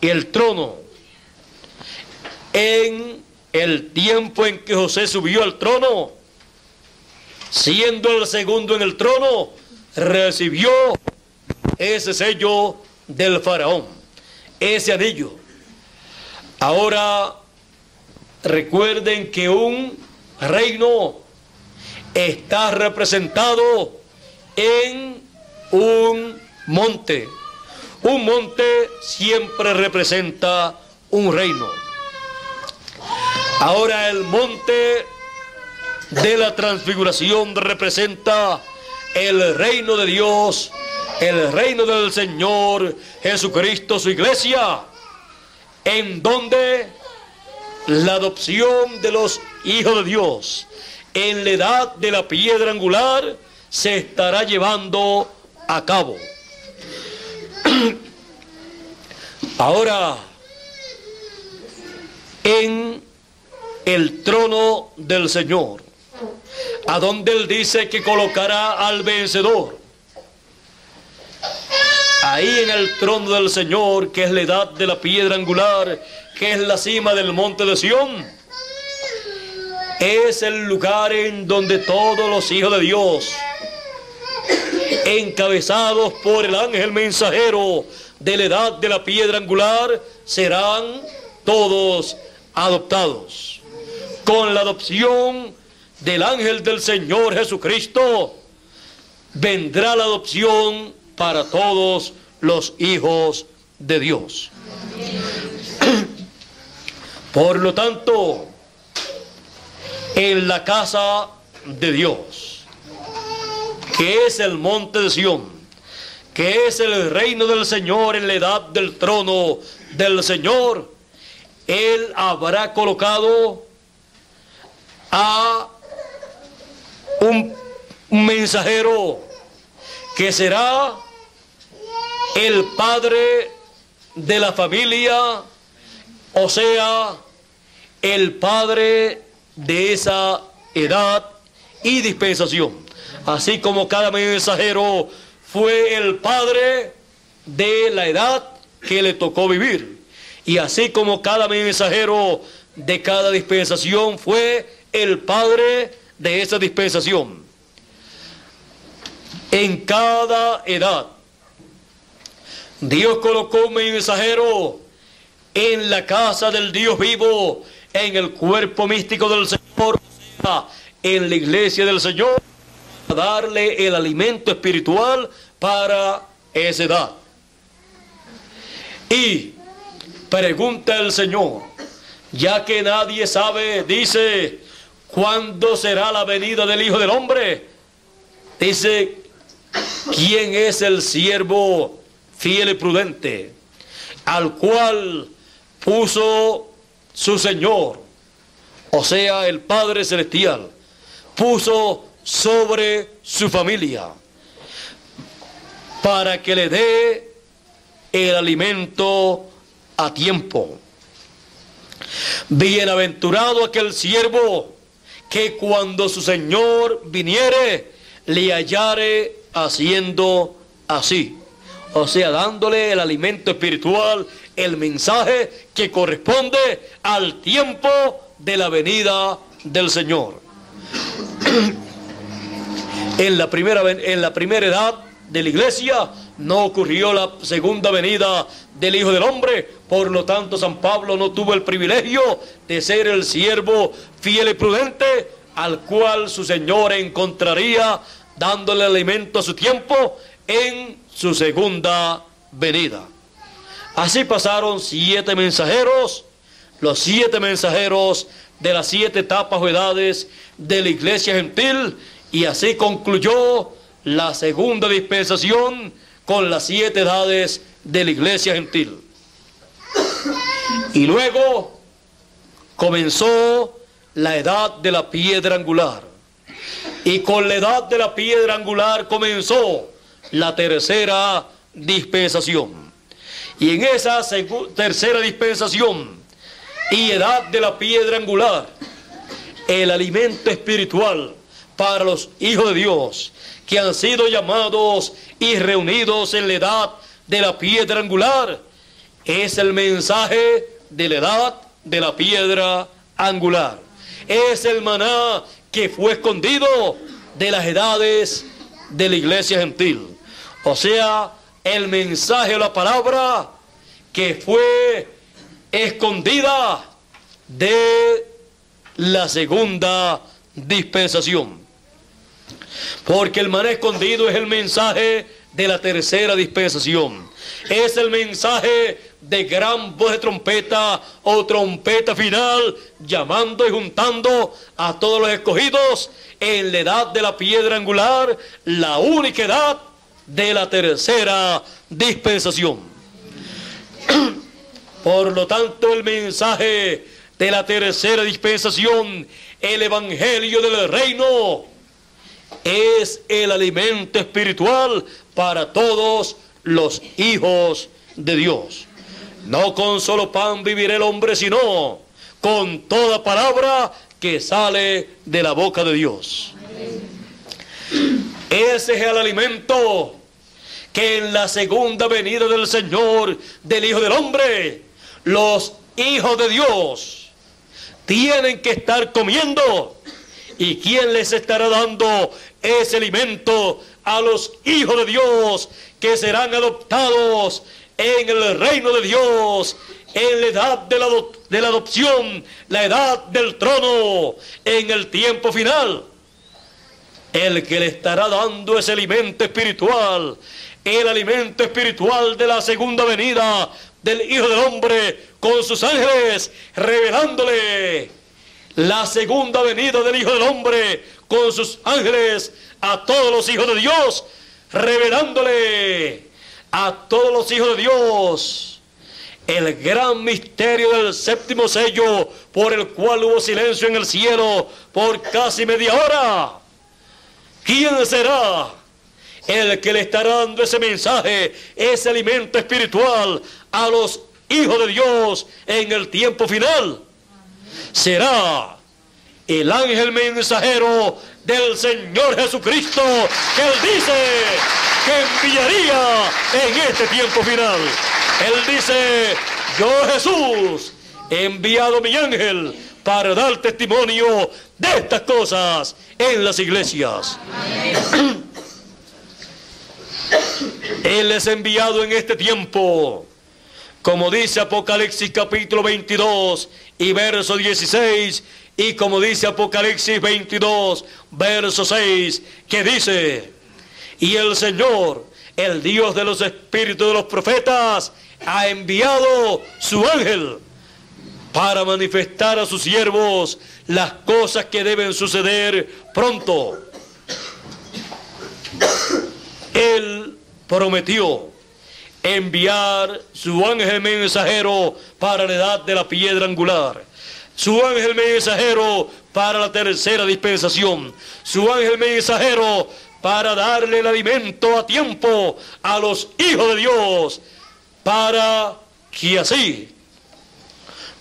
el trono, en el tiempo en que José subió al trono, siendo el segundo en el trono, recibió ese sello del faraón, ese anillo. Ahora, recuerden que un reino está representado en un monte. Un monte siempre representa un reino. Ahora el monte de la transfiguración representa el reino de Dios, el reino del Señor Jesucristo, su iglesia, en donde la adopción de los hijos de Dios en la edad de la piedra angular se estará llevando a cabo. Ahora, en el trono del Señor, a donde Él dice que colocará al vencedor, ahí en el trono del Señor, que es la edad de la piedra angular, que es la cima del monte de Sión, es el lugar en donde todos los hijos de Dios, encabezados por el ángel mensajero de la edad de la piedra angular, serán todos adoptados. Con la adopción del ángel del Señor Jesucristo, vendrá la adopción para todos los hijos de Dios. Por lo tanto, en la casa de Dios, que es el monte de Sión, que es el reino del Señor en la edad del trono del Señor, Él habrá colocado a un mensajero que será el padre de la familia, o sea, el padre de esa edad y dispensación. Así como cada mensajero fue el padre de la edad que le tocó vivir, y así como cada mensajero de cada dispensación fue el padre de esa dispensación. En cada edad Dios colocó un mensajero en la casa del Dios vivo, en el cuerpo místico del Señor, en la iglesia del Señor, a darle el alimento espiritual para esa edad. Y pregunta el Señor, ya que nadie sabe, dice, ¿cuándo será la venida del Hijo del Hombre? Dice, ¿quién es el siervo fiel y prudente, al cual puso su Señor, o sea, el Padre Celestial, puso sobre su familia, para que le dé el alimento a tiempo? Bienaventurado aquel siervo que cuando su Señor viniere, le hallare haciendo así, o sea, dándole el alimento espiritual, el mensaje que corresponde al tiempo de la venida del Señor. En la primera edad de la iglesia no ocurrió la segunda venida del Hijo del Hombre, por lo tanto San Pablo no tuvo el privilegio de ser el siervo fiel y prudente al cual su Señor encontraría dándole alimento a su tiempo en su segunda venida. Así pasaron 7 mensajeros, los 7 mensajeros de las 7 etapas o edades de la iglesia gentil, y así concluyó la segunda dispensación con las 7 edades de la iglesia gentil. Y luego comenzó la edad de la piedra angular, y con la edad de la piedra angular comenzó la tercera dispensación. Y en esa tercera dispensación y edad de la piedra angular, el alimento espiritual para los hijos de Dios que han sido llamados y reunidos en la edad de la piedra angular, es el mensaje de la edad de la piedra angular. Es el maná que fue escondido de las edades de la iglesia gentil. O sea, el mensaje o la palabra que fue escondida de la segunda dispensación. Porque el maná escondido es el mensaje de la tercera dispensación. Es el mensaje de gran voz de trompeta o trompeta final, llamando y juntando a todos los escogidos en la edad de la piedra angular, la única edad de la tercera dispensación. Por lo tanto, el mensaje de la tercera dispensación, el evangelio del reino, es el alimento espiritual para todos los hijos de Dios. No con solo pan vivirá el hombre, sino con toda palabra que sale de la boca de Dios. Ese es el alimento que en la segunda venida del Señor, del Hijo del Hombre, los hijos de Dios tienen que estar comiendo. ¿Y quién les estará dando ese alimento? A los hijos de Dios que serán adoptados en el reino de Dios, en la edad de la adopción, la edad del trono, en el tiempo final. El que le estará dando ese alimento espiritual, el alimento espiritual de la segunda venida del Hijo del Hombre con sus ángeles, revelándole la segunda venida del Hijo del Hombre con sus ángeles a todos los hijos de Dios, revelándole a todos los hijos de Dios el gran misterio del séptimo sello, por el cual hubo silencio en el cielo por casi media hora. ¿Quién será el que le estará dando ese mensaje, ese alimento espiritual a los hijos de Dios en el tiempo final? Será el ángel mensajero del Señor Jesucristo, que Él dice que enviaría en este tiempo final. Él dice: yo, Jesús, he enviado mi ángel para dar testimonio de estas cosas en las iglesias. Él es enviado en este tiempo, como dice Apocalipsis capítulo 22 y verso 16, y como dice Apocalipsis 22, verso 6, que dice: y el Señor, el Dios de los espíritus de los profetas, ha enviado su ángel para manifestar a sus siervos las cosas que deben suceder pronto. Él prometió enviar su ángel mensajero para la edad de la piedra angular, su ángel mensajero para la tercera dispensación, su ángel mensajero para darle el alimento a tiempo a los hijos de Dios, para que así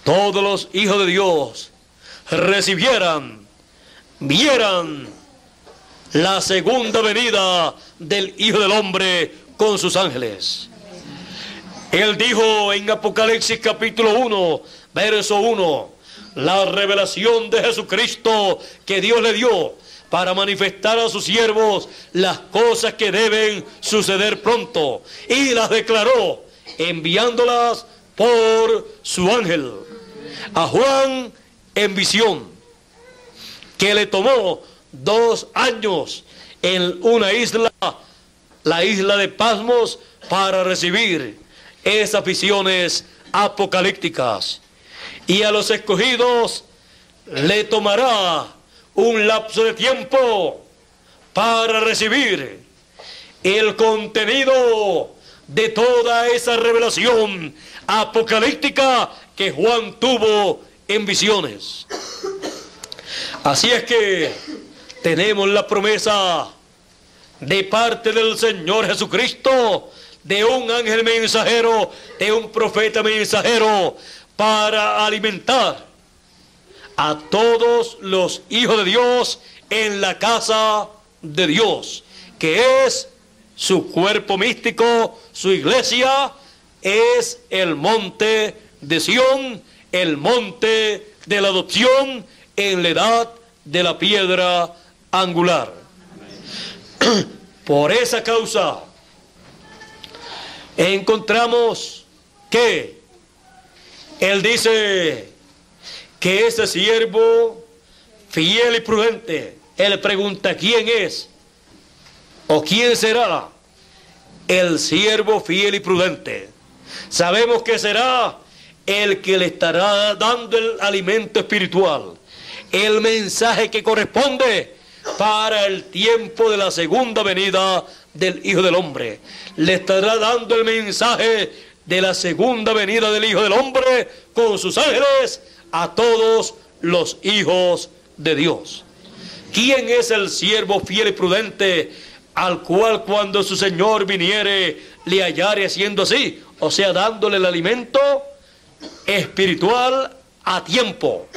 todos los hijos de Dios recibieran, vieran la segunda venida del Hijo del Hombre con sus ángeles. Él dijo en Apocalipsis capítulo 1, verso 1, la revelación de Jesucristo que Dios le dio para manifestar a sus siervos las cosas que deben suceder pronto, y las declaró enviándolas por su ángel a Juan en visión, que le tomó 2 años en una isla, la isla de Pasmos, para recibir esas visiones apocalípticas. Y a los escogidos le tomará un lapso de tiempo para recibir el contenido de toda esa revelación apocalíptica que Juan tuvo en visiones. Así es que tenemos la promesa de parte del Señor Jesucristo de un ángel mensajero, de un profeta mensajero, para alimentar a todos los hijos de Dios en la casa de Dios, que es su cuerpo místico, su iglesia, es el monte de Sión, el monte de la adopción en la edad de la piedra angular. Por esa causa encontramos que Él dice que ese siervo fiel y prudente, él pregunta, ¿quién es? ¿O quién será el siervo fiel y prudente? Sabemos que será el que le estará dando el alimento espiritual, el mensaje que corresponde para el tiempo de la segunda venida del Hijo del Hombre. Le estará dando el mensaje de la segunda venida del Hijo del Hombre con sus ángeles a todos los hijos de Dios. ¿Quién es el siervo fiel y prudente al cual cuando su Señor viniere le hallare haciendo así? O sea, dándole el alimento espiritual a tiempo.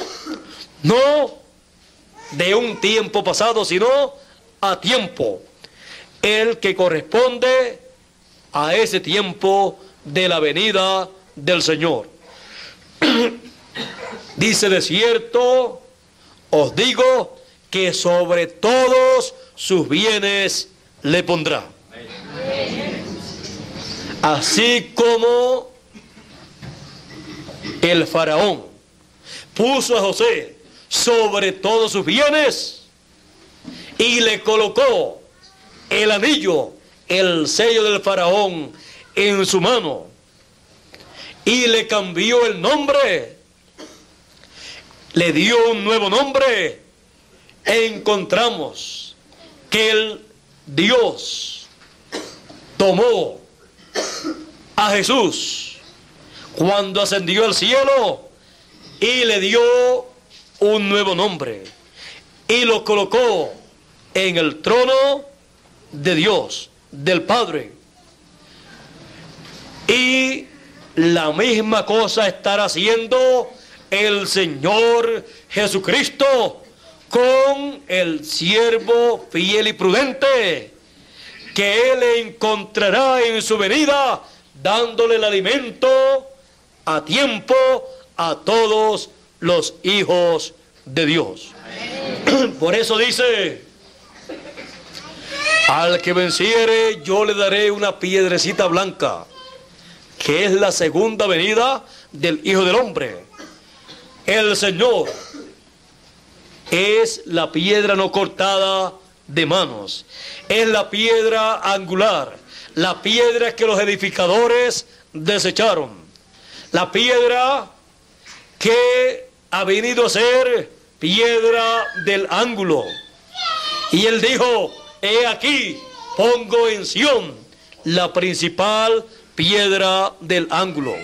No de un tiempo pasado, sino a tiempo. El que corresponde a ese tiempo de la venida del Señor. Dice, de cierto os digo que sobre todos sus bienes le pondrá. Así como el faraón puso a José sobre todos sus bienes y le colocó el anillo, el sello del faraón en su mano y le cambió el nombre, le dio un nuevo nombre, encontramos que el Dios tomó a Jesús cuando ascendió al cielo y le dio un nuevo nombre y lo colocó en el trono de Dios, del Padre. Y la misma cosa estará haciendo el Señor Jesucristo con el siervo fiel y prudente, que Él encontrará en su venida, dándole el alimento a tiempo a todos los hijos de Dios. Por eso dice, al que venciere yo le daré una piedrecita blanca, que es la segunda venida del Hijo del Hombre. El Señor es la piedra no cortada de manos, es la piedra angular, la piedra que los edificadores desecharon, la piedra que ha venido a ser piedra del ángulo. Y Él dijo, he aquí, pongo en Sión la principal piedra del ángulo.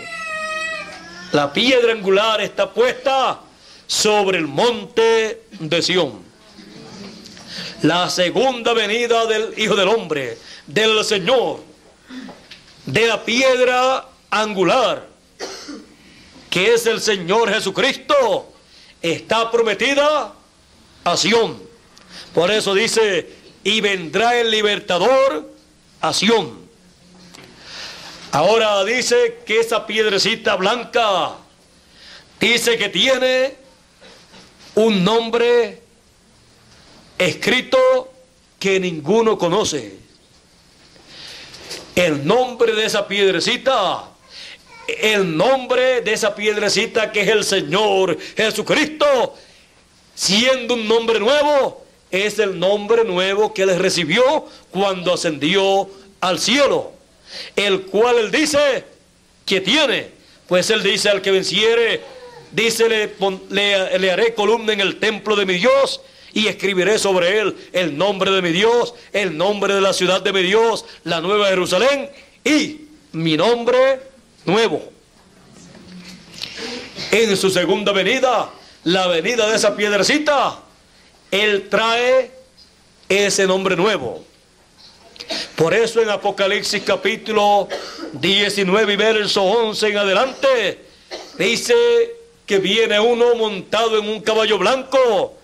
La piedra angular está puesta sobre el monte de Sión. La segunda venida del Hijo del Hombre, del Señor, de la piedra angular, que es el Señor Jesucristo, está prometida a Sión. Por eso dice, y vendrá el libertador a Sión. Ahora dice que esa piedrecita blanca, dice que tiene un nombre escrito que ninguno conoce. El nombre de esa piedrecita, el nombre de esa piedrecita que es el Señor Jesucristo, siendo un nombre nuevo, es el nombre nuevo que Él recibió cuando ascendió al cielo, el cual Él dice que tiene. Pues Él dice, al que venciere, dice, le haré columna en el templo de mi Dios y escribiré sobre él el nombre de mi Dios, el nombre de la ciudad de mi Dios, la nueva Jerusalén y mi nombre nuevo. En su segunda venida, la venida de esa piedrecita, Él trae ese nombre nuevo. Por eso en Apocalipsis capítulo 19 y verso 11 en adelante, dice que viene uno montado en un caballo blanco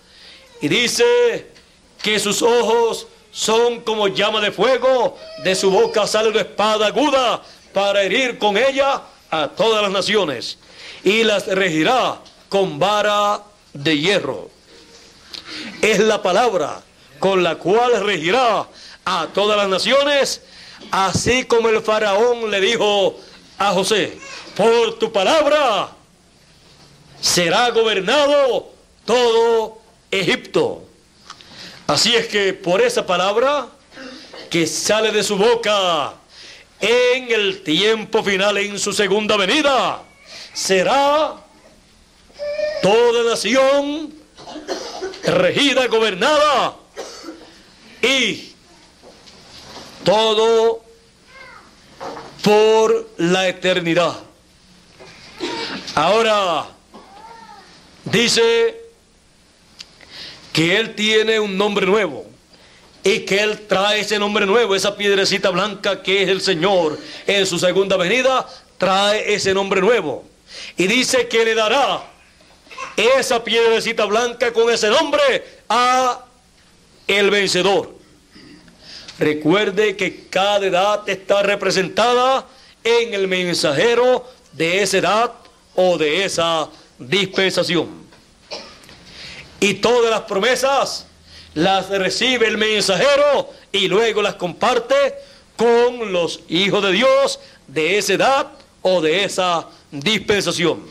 y dice que sus ojos son como llama de fuego, de su boca sale una espada aguda para herir con ella a todas las naciones y las regirá con vara de hierro. Es la palabra con la cual regirá a todas las naciones, así como el faraón le dijo a José, por tu palabra será gobernado todo Egipto. Así es que por esa palabra que sale de su boca en el tiempo final, en su segunda venida, será toda nación regida, gobernada, y todo por la eternidad. Ahora dice que Él tiene un nombre nuevo y que Él trae ese nombre nuevo, esa piedrecita blanca que es el Señor en su segunda venida, trae ese nombre nuevo. Y dice que le dará esa piedrecita blanca con ese nombre a el vencedor. Recuerde que cada edad está representada en el mensajero de esa edad o de esa dispensación. Y todas las promesas las recibe el mensajero y luego las comparte con los hijos de Dios de esa edad o de esa dispensación.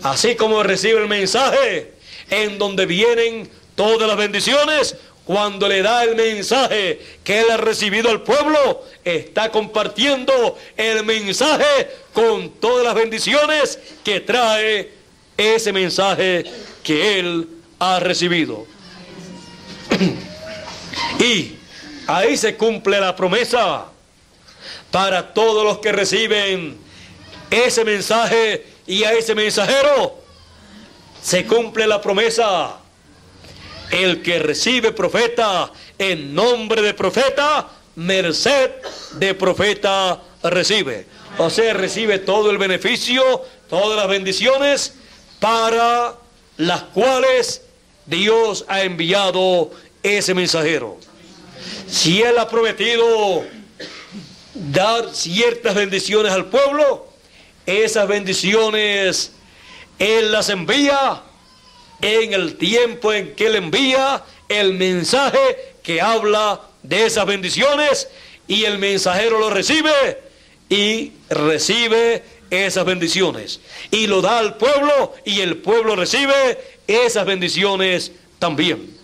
Así como recibe el mensaje en donde vienen todas las bendiciones, cuando le da el mensaje que Él ha recibido al pueblo, está compartiendo el mensaje con todas las bendiciones que trae ese mensaje que Él ha recibido. Y ahí se cumple la promesa para todos los que reciben ese mensaje, y a ese mensajero se cumple la promesa. El que recibe profeta en nombre de profeta, merced de profeta recibe. O sea, recibe todo el beneficio, todas las bendiciones para las cuales Dios ha enviado ese mensajero. Si Él ha prometido dar ciertas bendiciones al pueblo, esas bendiciones Él las envía en el tiempo en que Él envía el mensaje que habla de esas bendiciones, y el mensajero lo recibe y recibe esas bendiciones y lo da al pueblo, y el pueblo recibe esas bendiciones también.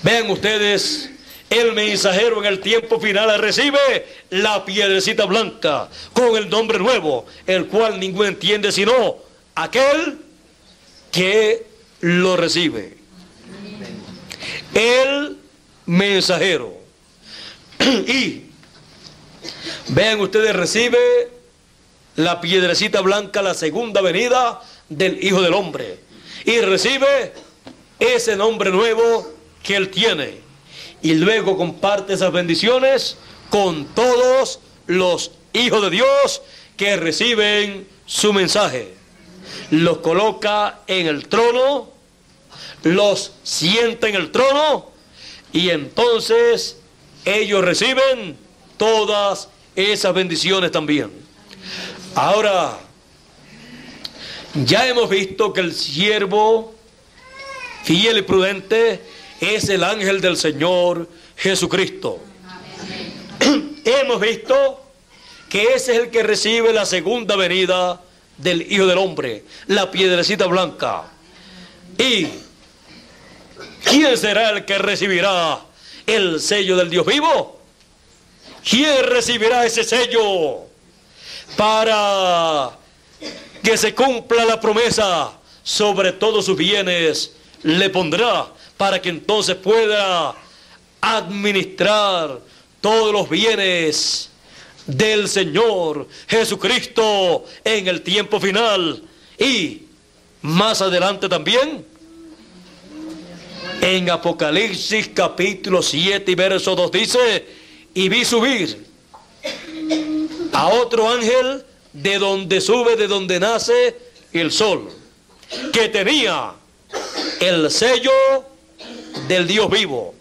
Vean ustedes, el mensajero en el tiempo final recibe la piedrecita blanca con el nombre nuevo, el cual ninguno entiende sino aquel que lo recibe. El mensajero. Y vean ustedes, recibe la piedrecita blanca, la segunda venida del Hijo del Hombre, y recibe ese nombre nuevo que Él tiene, y luego comparte esas bendiciones con todos los hijos de Dios que reciben su mensaje. Los coloca en el trono, los sienta en el trono, y entonces ellos reciben todas esas bendiciones también. Ahora, ya hemos visto que el siervo fiel y prudente es el ángel del Señor Jesucristo. Hemos visto que ese es el que recibe la segunda venida del Hijo del Hombre, la piedrecita blanca. ¿Y quién será el que recibirá el sello del Dios vivo? ¿Quién recibirá ese sello para que se cumpla la promesa? Sobre todos sus bienes le pondrá, para que entonces pueda administrar todos los bienes del Señor Jesucristo en el tiempo final. Y más adelante también, en Apocalipsis capítulo 7 y verso 2 dice: y vi subir a otro ángel de donde sube, de donde nace el sol, que tenía el sello del Dios vivo.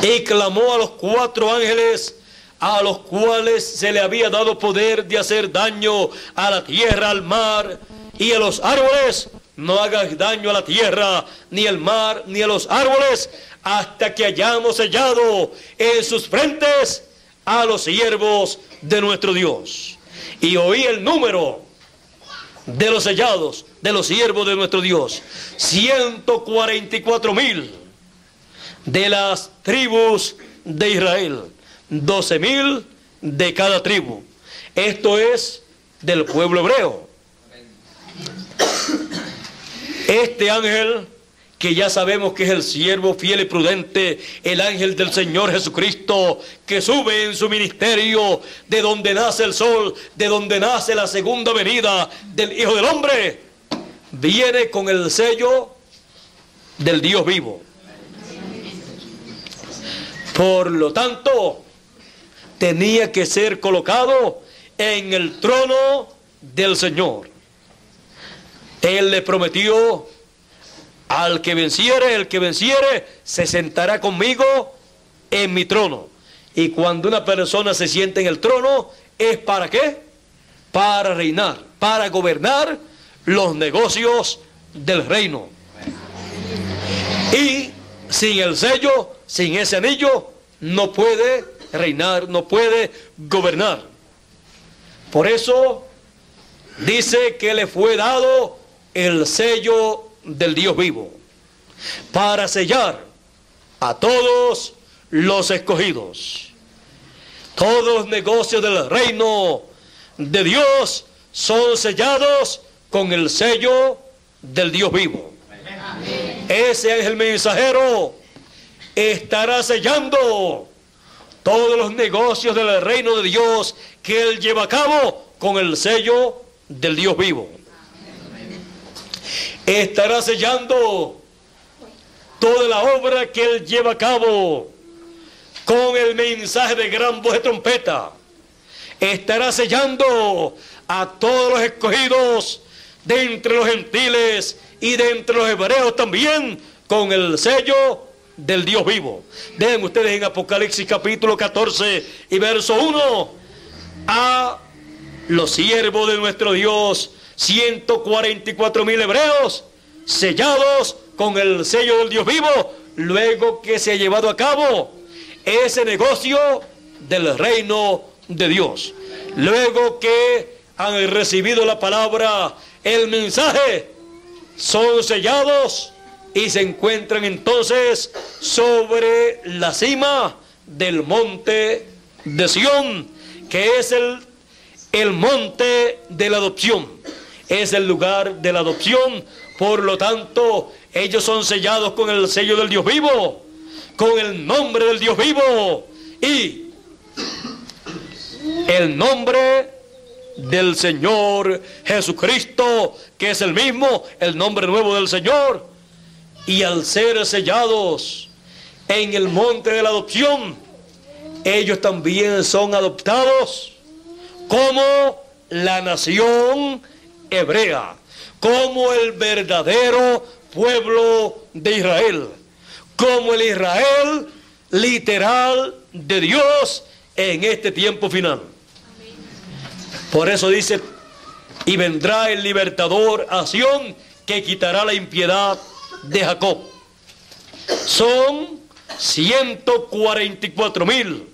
Y clamó a los 4 ángeles a los cuales se le había dado poder de hacer daño a la tierra, al mar y a los árboles: no hagas daño a la tierra, ni al mar, ni a los árboles, hasta que hayamos sellado en sus frentes a los siervos de nuestro Dios. Y oí el número de los sellados, de los siervos de nuestro Dios. 144,000 de las tribus de Israel. 12,000 de cada tribu. Esto es del pueblo hebreo. Este ángel, que ya sabemos que es el siervo fiel y prudente, el ángel del Señor Jesucristo, que sube en su ministerio de donde nace el sol, de donde nace la segunda venida del Hijo del Hombre, viene con el sello del Dios vivo. Por lo tanto, tenía que ser colocado en el trono del Señor. Él le prometió: al que venciere, el que venciere, se sentará conmigo en mi trono. Y cuando una persona se sienta en el trono, ¿es para qué? Para reinar, para gobernar los negocios del reino. Y sin el sello, sin ese anillo, no puede reinar, no puede gobernar. Por eso dice que le fue dado el sello del Dios vivo, para sellar a todos los escogidos. Todos los negocios del reino de Dios son sellados con el sello del Dios vivo. Ese ángel mensajero estará sellando todos los negocios del reino de Dios que él lleva a cabo con el sello del Dios vivo. Estará sellando toda la obra que él lleva a cabo con el mensaje de gran voz de trompeta. Estará sellando a todos los escogidos de entre los gentiles y de entre los hebreos también con el sello del Dios vivo. Dejen ustedes en Apocalipsis capítulo 14 y verso 1: a los siervos de nuestro Dios, 144,000 hebreos sellados con el sello del Dios vivo, luego que se ha llevado a cabo ese negocio del reino de Dios, luego que han recibido la palabra, el mensaje, son sellados y se encuentran entonces sobre la cima del monte de Sión, que es el monte de la adopción, es el lugar de la adopción. Por lo tanto, ellos son sellados con el sello del Dios vivo, con el nombre del Dios vivo y el nombre del Señor Jesucristo, que es el mismo, el nombre nuevo del Señor. Y al ser sellados en el monte de la adopción, ellos también son adoptados como la nación hebrea, como el verdadero pueblo de Israel, como el Israel literal de Dios en este tiempo final. Por eso dice: y vendrá el libertador a Sión, que quitará la impiedad de Jacob. Son 144,000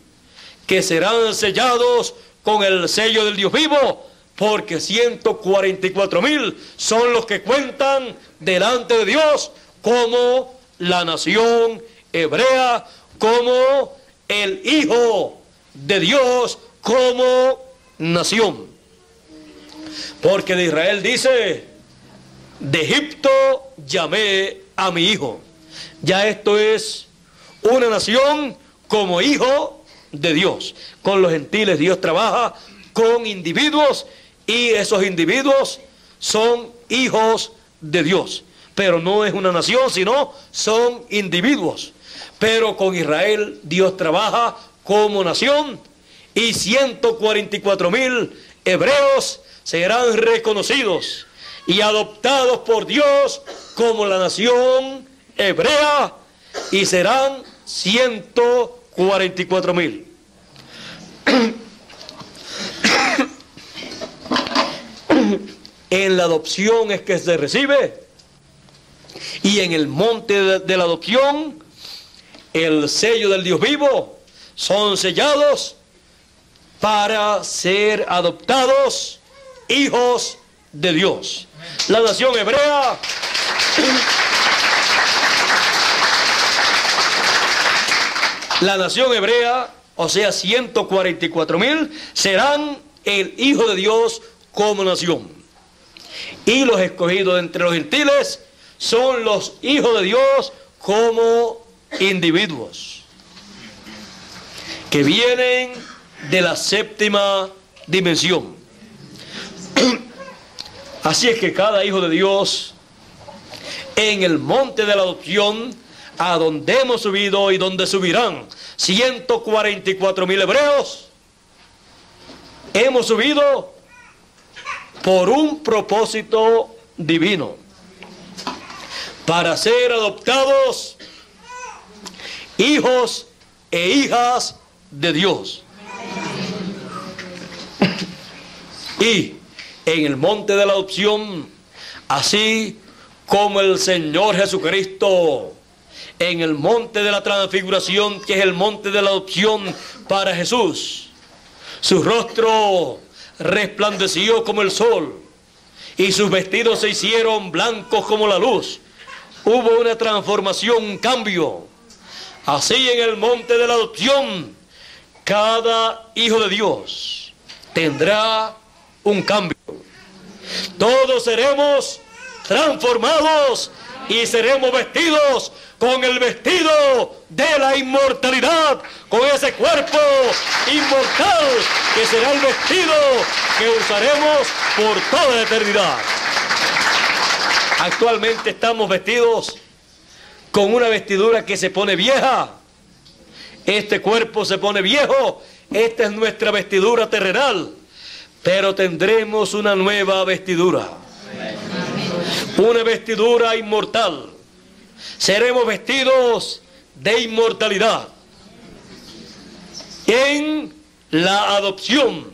que serán sellados con el sello del Dios vivo, porque 144,000 son los que cuentan delante de Dios como la nación hebrea, como el Hijo de Dios, como nación. Porque de Israel dice: de Egipto llamé a mi hijo. Ya esto es una nación como hijo de Dios. Con los gentiles Dios trabaja con individuos, y esos individuos son hijos de Dios. Pero no es una nación, sino son individuos. Pero con Israel Dios trabaja como nación, y 144,000 hebreos serán reconocidos y adoptados por Dios como la nación hebrea, y serán 144,000. En la adopción es que se recibe, y en el monte de la adopción, el sello del Dios vivo, son sellados para ser adoptados hijos de Dios. La nación hebrea o sea, 144,000, serán el Hijo de Dios como nación. Y los escogidos entre los gentiles son los hijos de Dios como individuos, que vienen de la séptima dimensión. Así es que cada hijo de Dios en el monte de la adopción, a donde hemos subido y donde subirán 144,000 hebreos, hemos subido por un propósito divino, para ser adoptados hijos e hijas de Dios. Y en el monte de la adopción, así como el Señor Jesucristo en el monte de la transfiguración, que es el monte de la adopción para Jesús, su rostro resplandeció como el sol y sus vestidos se hicieron blancos como la luz. Hubo una transformación, un cambio. Así en el monte de la adopción, cada hijo de Dios tendrá un cambio. Todos seremos transformados y seremos vestidos con el vestido de la inmortalidad, con ese cuerpo inmortal que será el vestido que usaremos por toda la eternidad. Actualmente estamos vestidos con una vestidura que se pone vieja. Este cuerpo se pone viejo. Esta es nuestra vestidura terrenal. Pero tendremos una nueva vestidura. Una vestidura inmortal. Seremos vestidos de inmortalidad en la adopción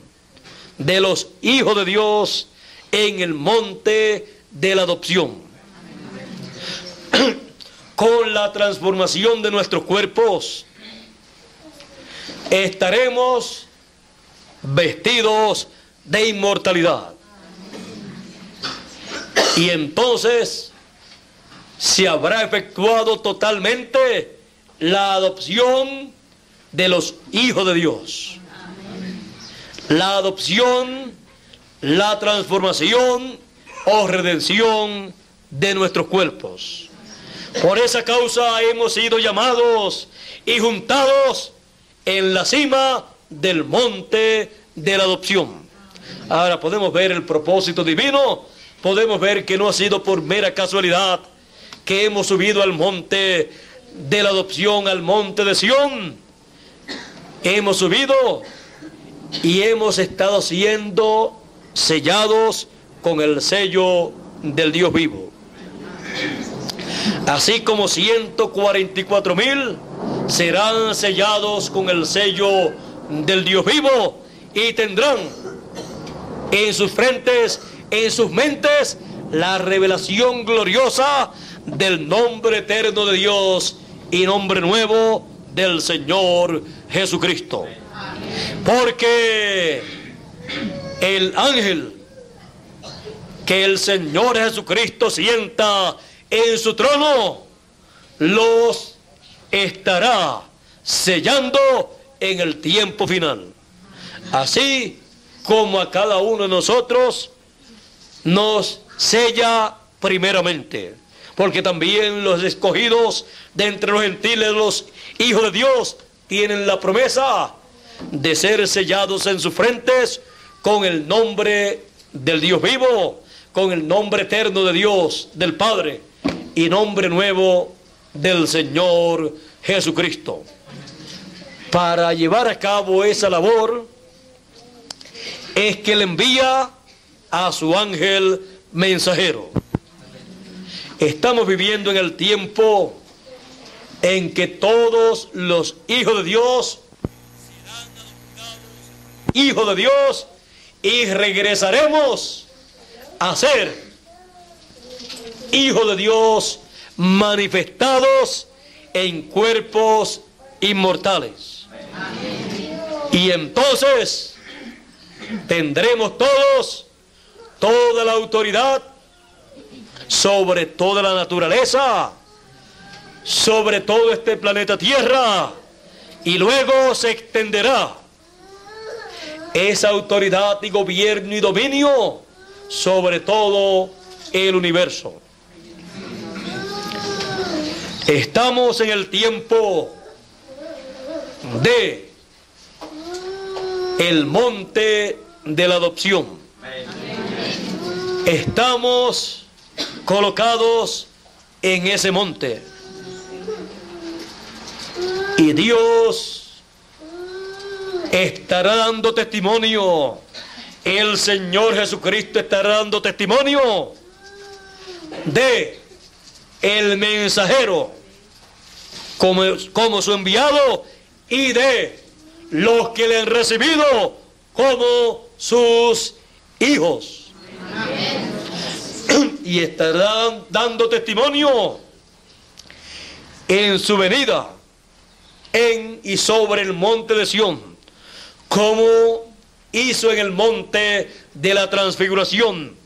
de los hijos de Dios en el monte de la adopción. Con la transformación de nuestros cuerpos estaremos vestidos de inmortalidad. Y entonces se habrá efectuado totalmente la adopción de los hijos de Dios. La adopción, la transformación o redención de nuestros cuerpos. Por esa causa hemos sido llamados y juntados en la cima del monte de la adopción. Ahora podemos ver el propósito divino, podemos ver que no ha sido por mera casualidad que hemos subido al monte de la adopción, al monte de Sión. Hemos subido y hemos estado siendo sellados con el sello del Dios vivo. Así como 144,000 serán sellados con el sello del Dios vivo y tendrán en sus frentes, en sus mentes, la revelación gloriosa del nombre eterno de Dios y nombre nuevo del Señor Jesucristo. Porque el ángel que el Señor Jesucristo sienta en su trono los estará sellando en el tiempo final. Así como a cada uno de nosotros nos sella primeramente, porque también los escogidos de entre los gentiles, los hijos de Dios, tienen la promesa de ser sellados en sus frentes con el nombre del Dios vivo, con el nombre eterno de Dios, del Padre, y nombre nuevo del Señor Jesucristo. Para llevar a cabo esa labor es que le envía a su ángel mensajero. Estamos viviendo en el tiempo en que todos los hijos de Dios serán adoptados hijos de Dios y regresaremos a ser hijos de Dios manifestados en cuerpos inmortales. Y entonces tendremos todos toda la autoridad sobre toda la naturaleza, sobre todo este planeta Tierra, y luego se extenderá esa autoridad y gobierno y dominio sobre todo el universo. Estamos en el tiempo de el monte de la adopción. Estamos colocados en ese monte. Y Dios estará dando testimonio. El Señor Jesucristo estará dando testimonio de el mensajero como su enviado y de los que le han recibido como sus hijos. Amén. Y estarán dando testimonio en su venida en y sobre el monte de Sión, como hizo en el monte de la transfiguración,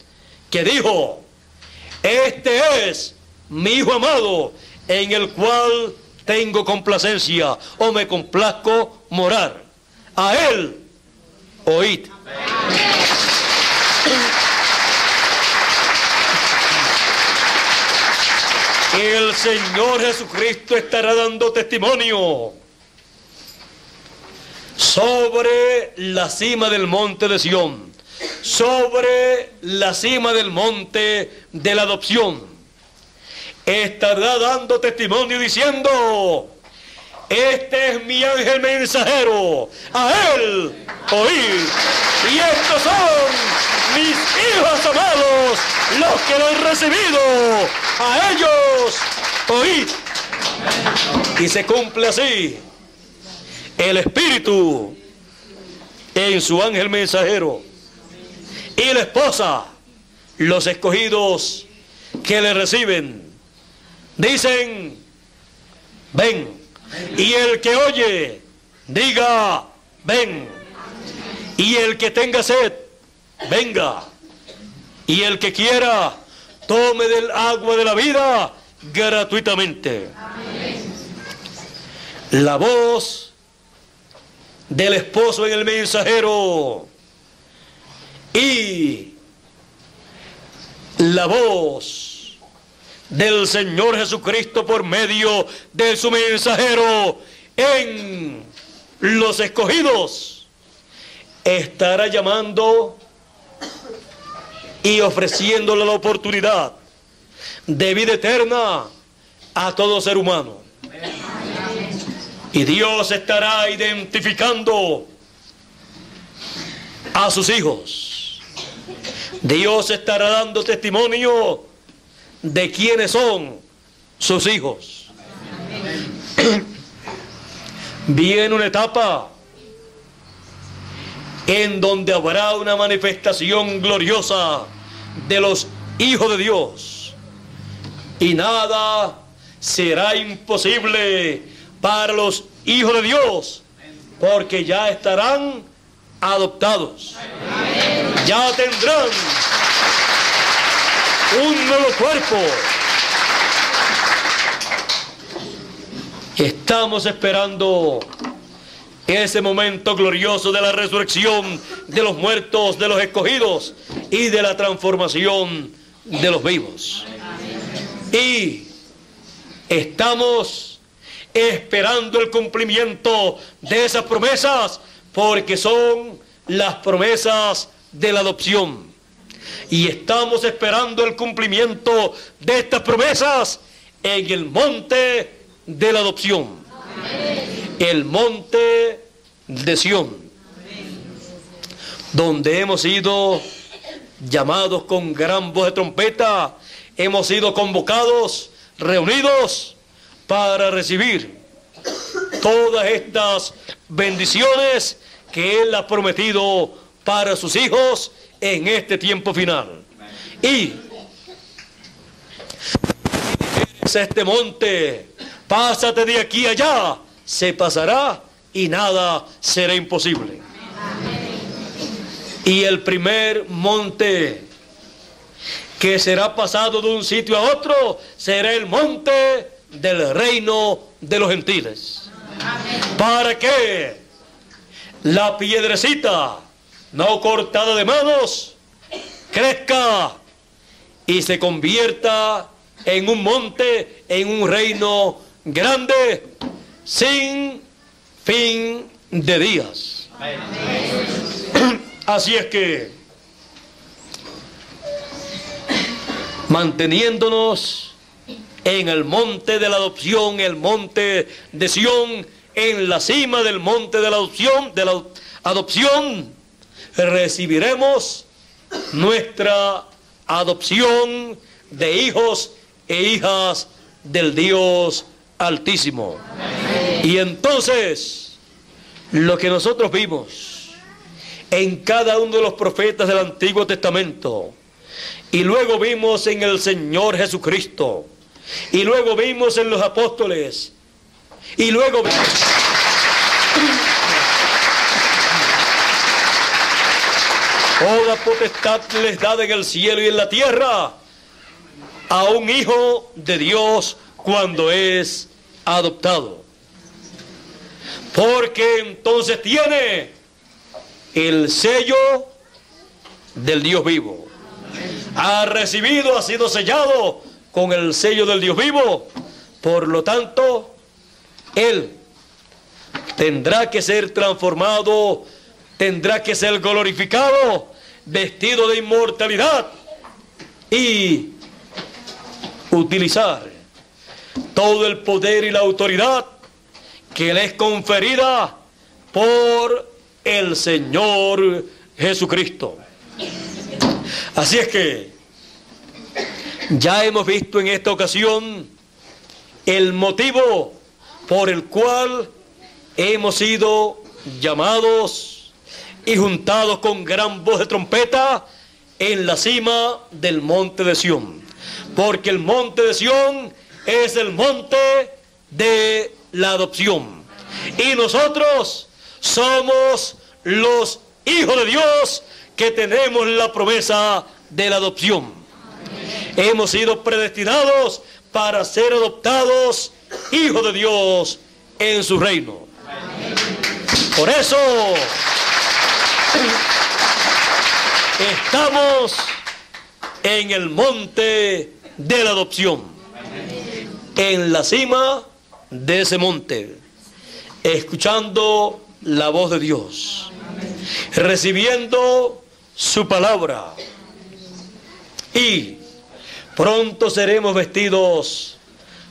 que dijo: este es mi Hijo amado, en el cual tengo complacencia, o me complazco morar. A él oíd. El Señor Jesucristo estará dando testimonio sobre la cima del monte de Sión, sobre la cima del monte de la adopción. Estará dando testimonio diciendo: este es mi ángel mensajero, a él oíd. Y estos son mis hijos amados, los que lo han recibido, a ellos oíd. Y se cumple así el Espíritu en su ángel mensajero, y la esposa, los escogidos que le reciben, dicen: ven. Y el que oye, diga: ven. Y el que tenga sed, venga. Y el que quiera, tome del agua de la vida gratuitamente. Amén. La voz del esposo en el mensajero y la voz del Señor Jesucristo por medio de su mensajero en los escogidos estará llamando y ofreciéndole la oportunidad de vida eterna a todo ser humano. Y Dios estará identificando a sus hijos. Dios estará dando testimonio de quiénes son sus hijos. Viene una etapa en donde habrá una manifestación gloriosa de los hijos de Dios, y nada será imposible para los hijos de Dios, porque ya estarán adoptados. Ya tendrán un nuevo cuerpo. Estamos esperando ese momento glorioso de la resurrección de los muertos, de los escogidos, y de la transformación de los vivos. Y estamos esperando el cumplimiento de esas promesas, porque son las promesas de la adopción. Y estamos esperando el cumplimiento de estas promesas en el monte de la adopción. Amén. El monte de Sión. Amén. Donde hemos sido llamados con gran voz de trompeta, hemos sido convocados, reunidos para recibir todas estas bendiciones que Él ha prometido para sus hijos en este tiempo final. Y este monte, pásate de aquí a allá, se pasará y nada será imposible. Y el primer monte que será pasado de un sitio a otro, será el monte del reino de los gentiles. Para que la piedrecita no cortada de manos crezca y se convierta en un monte, en un reino grande, sin fin de días. Así es que, manteniéndonos en el monte de la adopción, el monte de Sión, en la cima del monte de la adopción, recibiremos nuestra adopción de hijos e hijas del Dios Altísimo. Y entonces, lo que nosotros vimos en cada uno de los profetas del Antiguo Testamento, y luego vimos en el Señor Jesucristo, y luego vimos en los apóstoles, y luego vimos... Toda potestad les da en el cielo y en la tierra a un hijo de Dios cuando es adoptado. Porque entonces tiene el sello del Dios vivo. Ha recibido, ha sido sellado con el sello del Dios vivo. Por lo tanto, él tendrá que ser transformado, tendrá que ser glorificado, vestido de inmortalidad y utilizar todo el poder y la autoridad que le es conferida por el Señor Jesucristo. Así es que ya hemos visto en esta ocasión el motivo por el cual hemos sido llamados y juntados con gran voz de trompeta en la cima del monte de Sión. Porque el monte de Sión es el monte de la adopción. Y nosotros somos los hijos de Dios que tenemos la promesa de la adopción. Hemos sido predestinados para ser adoptados hijos de Dios en su reino. Por eso estamos en el monte de la adopción, en la cima de ese monte, escuchando la voz de Dios, recibiendo su palabra, y pronto seremos vestidos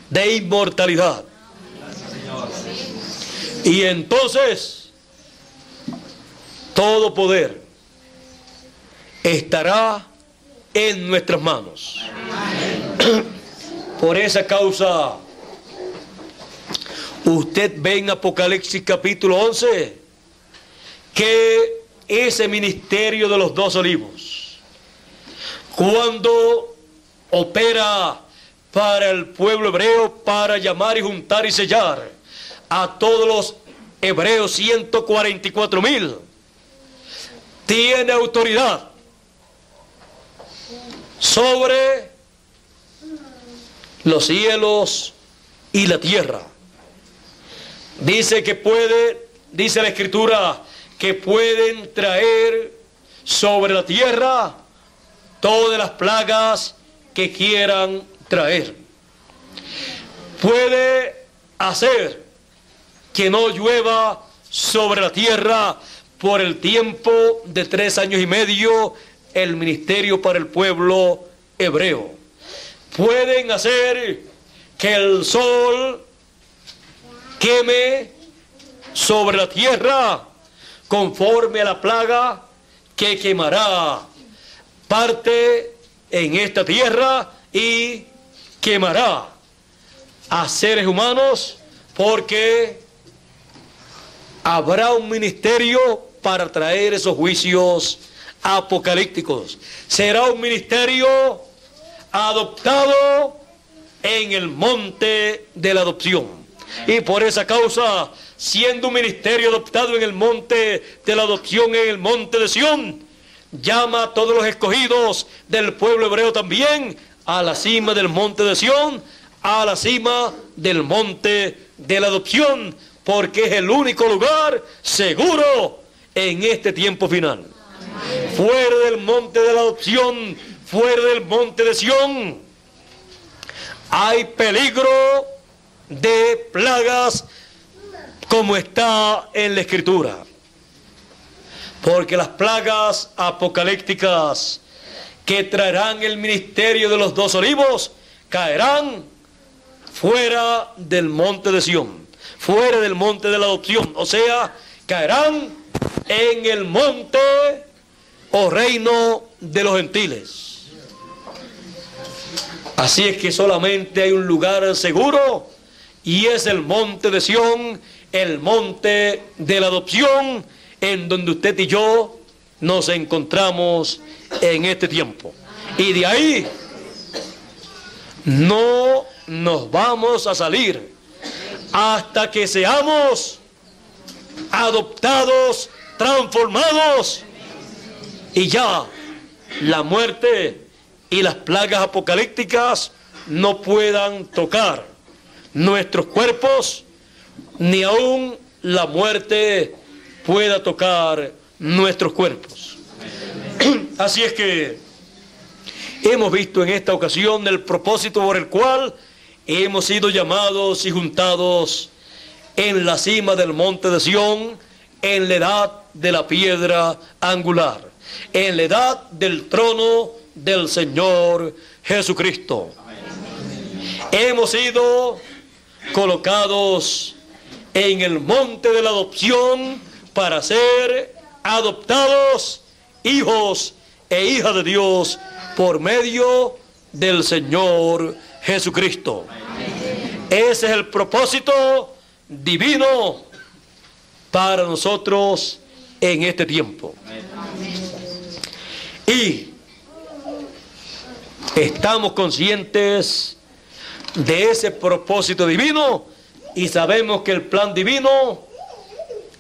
de inmortalidad. Y entonces todo poder estará en nuestras manos. Por esa causa, usted ve en Apocalipsis capítulo 11 que ese ministerio de los 2 olivos, cuando opera para el pueblo hebreo, para llamar y juntar y sellar a todos los hebreos, 144,000, tiene autoridad sobre los cielos y la tierra. Dice que puede, dice la Escritura, que pueden traer sobre la tierra todas las plagas que quieran traer. Puede hacer que no llueva sobre la tierra por el tiempo de 3 años y medio, el ministerio para el pueblo hebreo. Pueden hacer que el sol queme sobre la tierra conforme a la plaga que quemará parte en esta tierra y quemará a seres humanos, porque habrá un ministerio para traer esos juicios apocalípticos. Será un ministerio adoptado en el monte de la adopción. Y por esa causa, siendo un ministerio adoptado en el monte de la adopción, en el monte de Sión, llama a todos los escogidos del pueblo hebreo también a la cima del monte de Sión, a la cima del monte de la adopción, porque es el único lugar seguro en este tiempo final. Fuera del monte de la adopción, fuera del monte de Sión, hay peligro de plagas, como está en la Escritura. Porque las plagas apocalípticas que traerán el ministerio de los dos olivos caerán fuera del monte de Sión, fuera del monte de la adopción, o sea, caerán en el monte o reino de los gentiles. Así es que solamente hay un lugar seguro, y es el monte de Sión, el monte de la adopción, en donde usted y yo nos encontramos en este tiempo. Y de ahí no nos vamos a salir hasta que seamos adoptados, transformados, y ya la muerte y las plagas apocalípticas no puedan tocar nuestros cuerpos, ni aún la muerte pueda tocar nuestros cuerpos. Así es que hemos visto en esta ocasión el propósito por el cual hemos sido llamados y juntados en la cima del monte de Sión, en la edad de la piedra angular, en la edad del trono del Señor Jesucristo. Hemos sido colocados en el monte de la adopción para ser adoptados hijos e hijas de Dios por medio del Señor Jesucristo. Ese es el propósito divino para nosotros en este tiempo. Y estamos conscientes de ese propósito divino y sabemos que el plan divino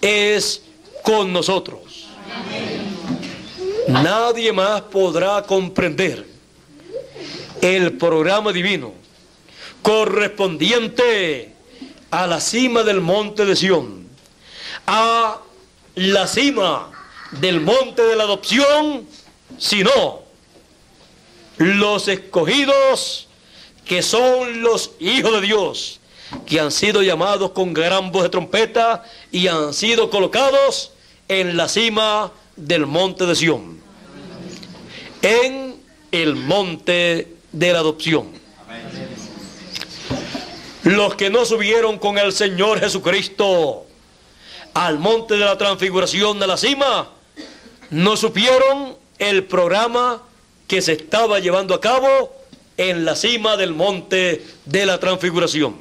es con nosotros. Nadie más podrá comprender el programa divino correspondiente a la cima del monte de Sión, a la cima del monte de la adopción, sino los escogidos, que son los hijos de Dios, que han sido llamados con gran voz de trompeta y han sido colocados en la cima del monte de Sión, en el monte de la adopción. Los que no subieron con el Señor Jesucristo al monte de la transfiguración, de la cima, no supieron el programa que se estaba llevando a cabo en la cima del monte de la transfiguración.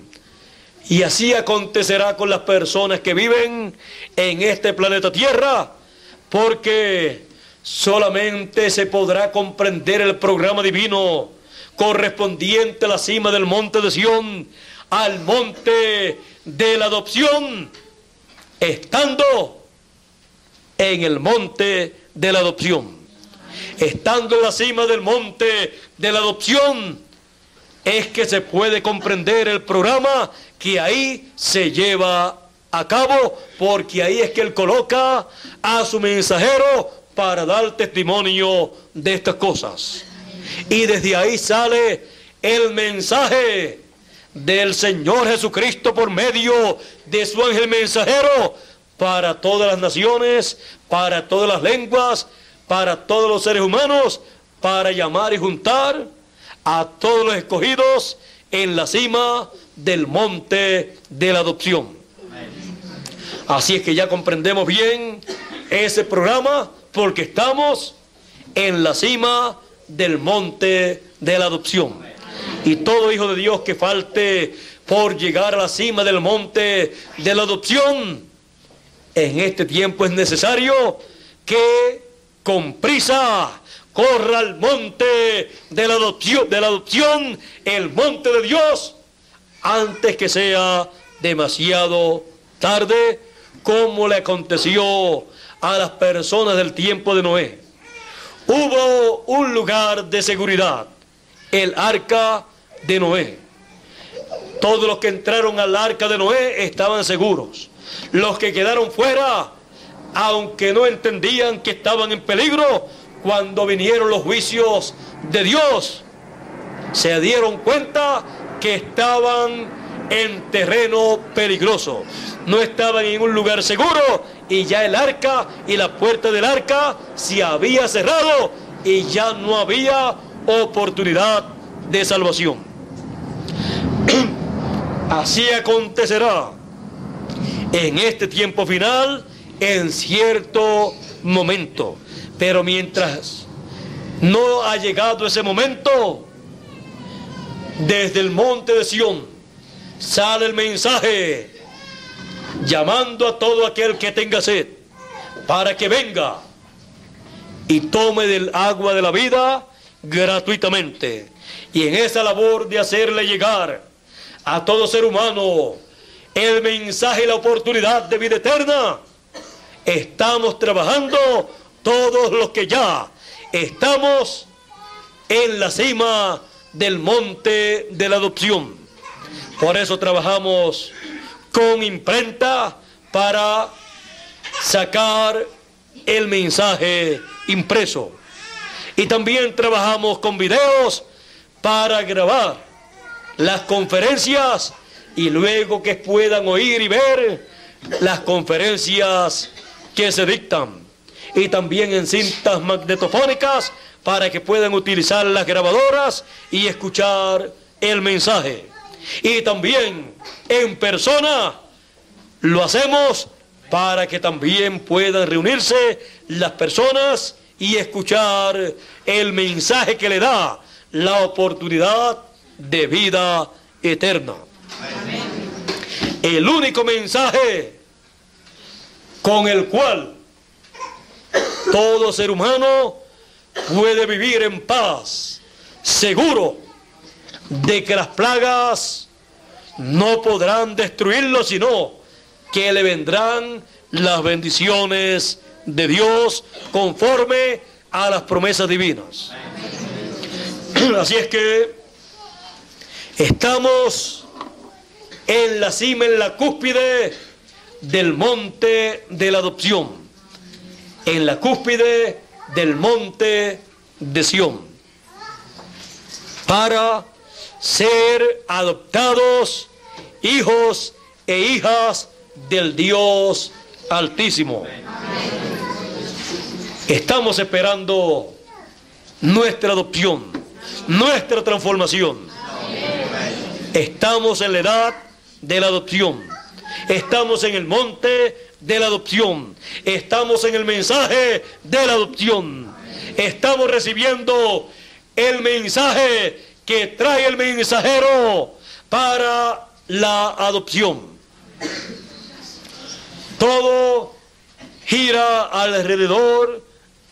Y así acontecerá con las personas que viven en este planeta Tierra, porque solamente se podrá comprender el programa divino correspondiente a la cima del monte de Sión, al monte de la adopción, estando en el monte de la adopción. Estando en la cima del monte de la adopción, es que se puede comprender el programa que ahí se lleva a cabo, porque ahí es que Él coloca a su mensajero para dar testimonio de estas cosas. Y desde ahí sale el mensaje del Señor Jesucristo por medio de su ángel mensajero para todas las naciones, para todas las lenguas, para todos los seres humanos, para llamar y juntar a todos los escogidos en la cima del monte de la adopción. Así es que ya comprendemos bien ese programa, porque estamos en la cima del monte de la adopción. Y todo hijo de Dios que falte por llegar a la cima del monte de la adopción, en este tiempo es necesario que con prisa corra al monte de la adopción, el monte de Dios, antes que sea demasiado tarde, como le aconteció a las personas del tiempo de Noé, hubo un lugar de seguridad, el arca de Noé. Todos los que entraron al arca de Noé estaban seguros. Los que quedaron fuera, aunque no entendían que estaban en peligro, cuando vinieron los juicios de Dios, se dieron cuenta que estaban en terreno peligroso. No estaban en un lugar seguro, y ya el arca y la puerta del arca se había cerrado y ya no había oportunidad de salvación. Así acontecerá en este tiempo final, en cierto momento. Pero mientras no ha llegado ese momento, desde el monte de Sión sale el mensaje llamando a todo aquel que tenga sed para que venga y tome del agua de la vida gratuitamente. Y en esa labor de hacerle llegar a todo ser humano el mensaje y la oportunidad de vida eterna, estamos trabajando todos los que ya estamos en la cima del monte de la adopción. Por eso trabajamos con imprenta para sacar el mensaje impreso. Y también trabajamos con videos para grabar las conferencias y luego que puedan oír y ver las conferencias que se dictan. Y también en cintas magnetofónicas para que puedan utilizar las grabadoras y escuchar el mensaje. Y también en persona lo hacemos para que también puedan reunirse las personas y escuchar el mensaje que le da la oportunidad de vida eterna. Amén. El único mensaje con el cual todo ser humano puede vivir en paz, seguro de que las plagas no podrán destruirlo, sino que le vendrán las bendiciones de Dios conforme a las promesas divinas. Así es que estamos en la cima, en la cúspide del monte de la adopción, en la cúspide del monte de Sión, para ser adoptados hijos e hijas del Dios Altísimo. Estamos esperando nuestra adopción, nuestra transformación. Estamos en la edad de la adopción. Estamos en el monte de la adopción. Estamos en el mensaje de la adopción. Estamos recibiendo el mensaje que trae el mensajero para la adopción. Todo gira alrededor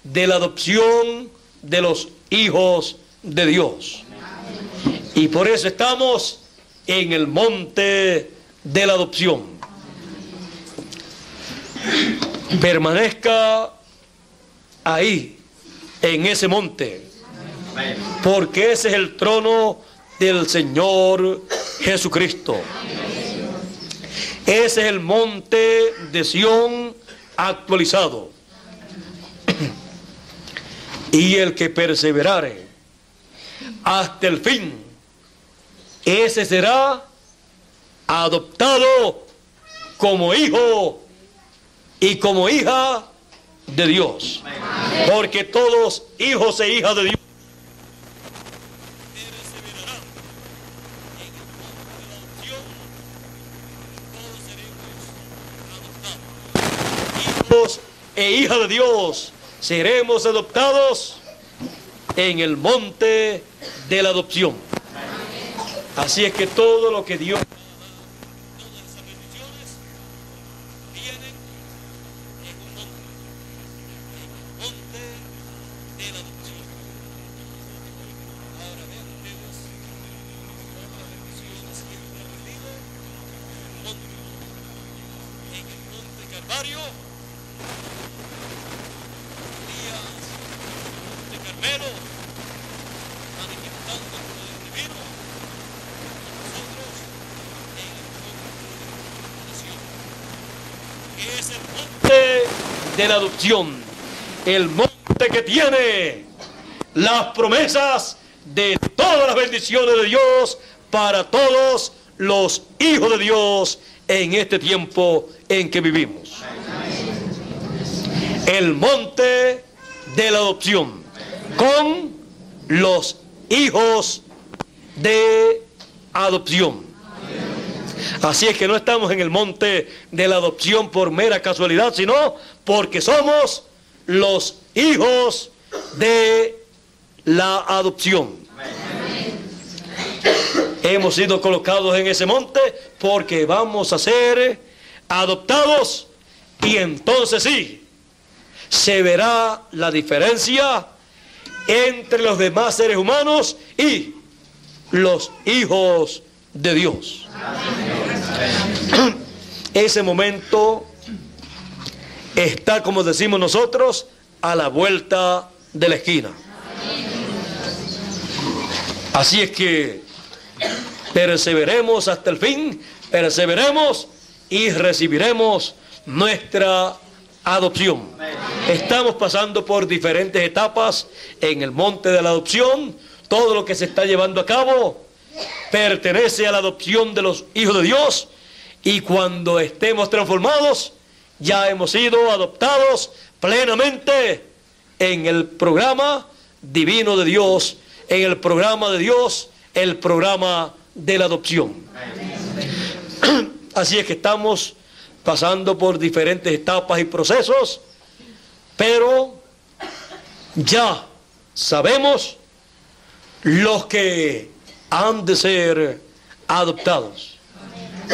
de la adopción de los hijos de Dios. Y por eso estamos en el monte de la adopción. Permanezca ahí, en ese monte, porque ese es el trono del Señor Jesucristo. Ese es el monte de Sión actualizado. Y el que perseverare hasta el fin, ese será adoptado como hijo y como hija de Dios. Porque todos hijos e hijas de Dios perseverarán en el monte de la adopción. Todos seremos adoptados. Hijos e hijas de Dios seremos adoptados en el monte de la adopción. Así es que todo lo que Dios, todas esas bendiciones vienen en un monte de la adopción. Ahora vean ustedes todas las bendiciones que han recibido en el monte Calvario. es el monte de la adopción, el monte que tiene las promesas de todas las bendiciones de Dios para todos los hijos de Dios en este tiempo en que vivimos. El monte de la adopción con los hijos de adopción. Así es que no estamos en el monte de la adopción por mera casualidad, sino porque somos los hijos de la adopción. Hemos sido colocados en ese monte porque vamos a ser adoptados, y entonces sí, se verá la diferencia entre los demás seres humanos y los hijos de Dios. Ese momento está, como decimos nosotros, a la vuelta de la esquina. Así es que perseveremos hasta el fin, perseveremos y recibiremos nuestra adopción. Estamos pasando por diferentes etapas en el monte de la adopción. Todo lo que se está llevando a cabo pertenece a la adopción de los hijos de Dios, y cuando estemos transformados ya hemos sido adoptados plenamente en el programa divino de Dios, en el programa de Dios, el programa de la adopción. Así es que estamos pasando por diferentes etapas y procesos, pero ya sabemos los que han de ser adoptados.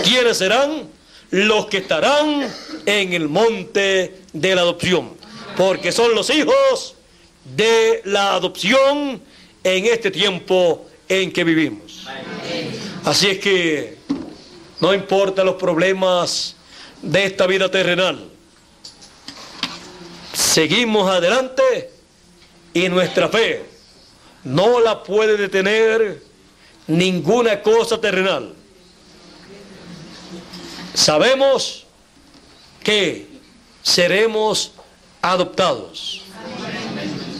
¿Quiénes serán? Los que estarán en el monte de la adopción, porque son los hijos de la adopción en este tiempo en que vivimos. Así es que no importa los problemas de esta vida terrenal, seguimos adelante, y nuestra fe no la puede detener ninguna cosa terrenal. Sabemos que seremos adoptados,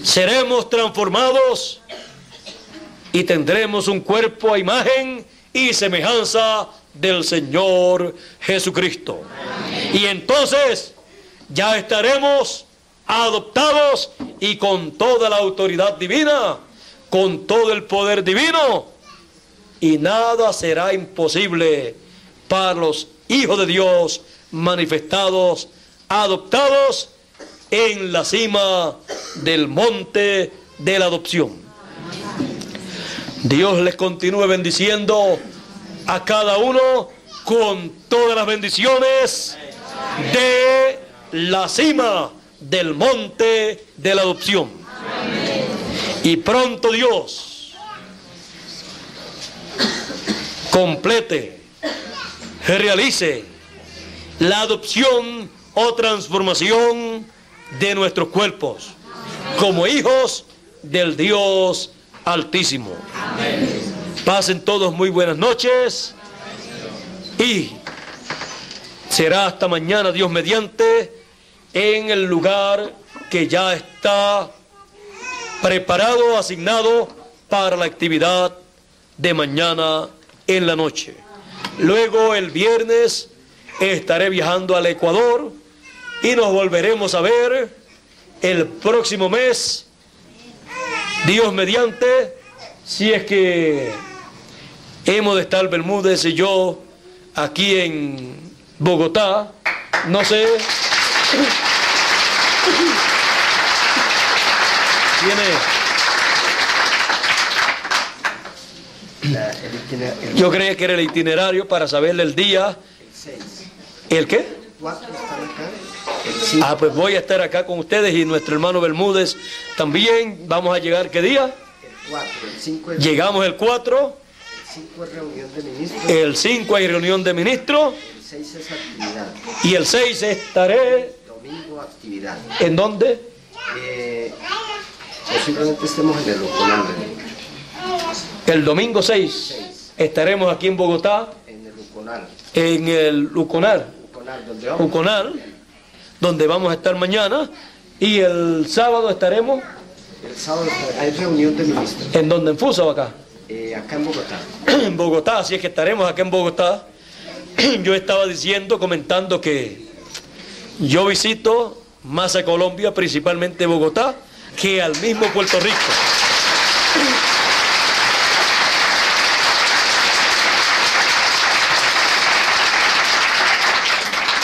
seremos transformados y tendremos un cuerpo a imagen y semejanza del Señor Jesucristo. Y entonces ya estaremos adoptados, y con toda la autoridad divina, con todo el poder divino, y nada será imposible para los hijos de Dios manifestados, adoptados en la cima del monte de la adopción. Dios les continúe bendiciendo a cada uno con todas las bendiciones de la cima del monte de la adopción. Y pronto Dios complete, realice la adopción o transformación de nuestros cuerpos como hijos del Dios Altísimo. Pasen todos muy buenas noches, y será hasta mañana, Dios mediante, en el lugar que ya está preparado, asignado para la actividad de mañana en la noche. Luego el viernes estaré viajando al Ecuador, y nos volveremos a ver el próximo mes, Dios mediante, si es que hemos de estar Bermúdez y yo aquí en Bogotá, no sé. Yo creía que era el itinerario para saberle el día. ¿El qué? Pues voy a estar acá con ustedes, y nuestro hermano Bermúdez también. Vamos a llegar, ¿qué día? El 4, el 5 es llegamos el 4. El 5 es reunión de ministros. El 5 hay reunión de ministros. El 6 es actividad. Y el 6 estaré. Domingo, actividad. ¿En dónde? Posiblemente estemos en el Luconal. El domingo 6 estaremos aquí en Bogotá. En el Luconal. En el Luconal. Luconal, ¿dónde vamos? Luconal. donde vamos a estar mañana, y el sábado estaremos. El sábado hay reunión de ministros. ¿En dónde? ¿En Fusa o acá? Acá en Bogotá. En Bogotá, así es que estaremos acá en Bogotá. Yo estaba diciendo, comentando que yo visito más a Colombia, principalmente Bogotá, que al mismo Puerto Rico.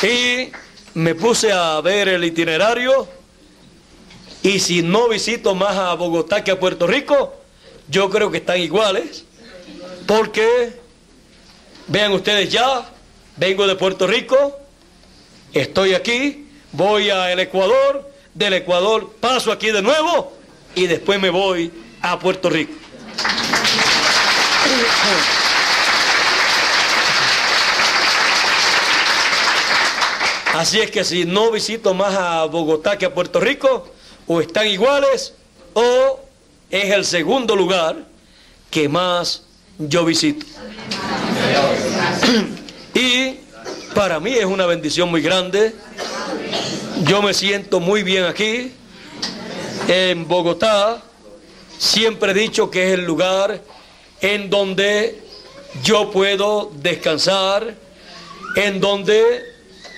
Y me puse a ver el itinerario, y si no visito más a Bogotá que a Puerto Rico, yo creo que están iguales, porque vean ustedes, ya vengo de Puerto Rico, estoy aquí, voy al Ecuador, del Ecuador paso aquí de nuevo y después me voy a Puerto Rico. Así es que si no visito más a Bogotá que a Puerto Rico, o están iguales, o es el segundo lugar que más yo visito. Y para mí es una bendición muy grande. Yo me siento muy bien aquí, en Bogotá. Siempre he dicho que es el lugar en donde yo puedo descansar, en donde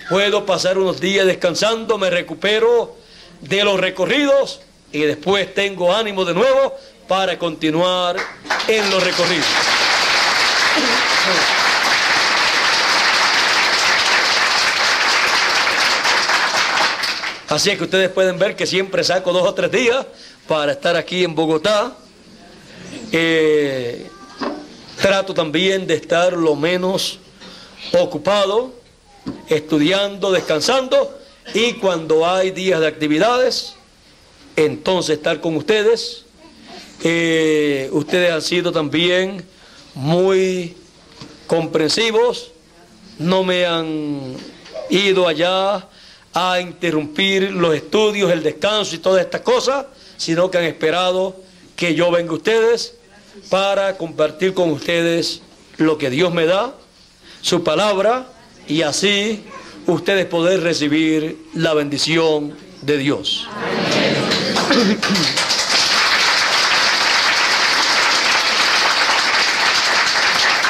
puedo pasar unos días descansando, me recupero de los recorridos y después tengo ánimo de nuevo para continuar en los recorridos. Así es que ustedes pueden ver que siempre saco 2 o 3 días para estar aquí en Bogotá. Trato también de estar lo menos ocupado, estudiando, descansando, y cuando hay días de actividades, entonces estar con ustedes. Ustedes han sido también muy comprensivos, no me han ido allá a interrumpir los estudios, el descanso y todas estas cosas, sino que han esperado que yo venga a ustedes para compartir con ustedes lo que Dios me da, su palabra, y así ustedes poder recibir la bendición de Dios.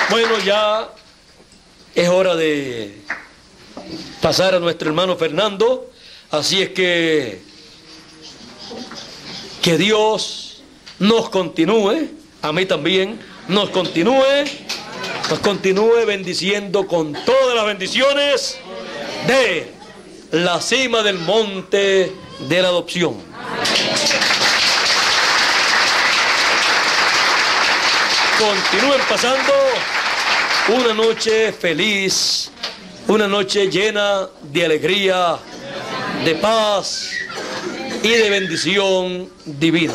Bueno, ya es hora de pasar a nuestro hermano Fernando, así es que Dios nos continúe, a mí también, nos continúe bendiciendo con todas las bendiciones de la cima del monte de la adopción. Continúen pasando una noche feliz, una noche llena de alegría, de paz y de bendición divina.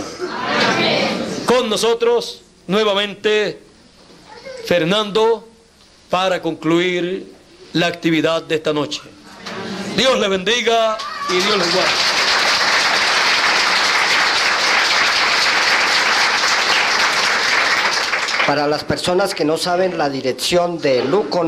Con nosotros nuevamente Fernando para concluir la actividad de esta noche. Dios les bendiga y Dios les guarde. Para las personas que no saben la dirección de Luco,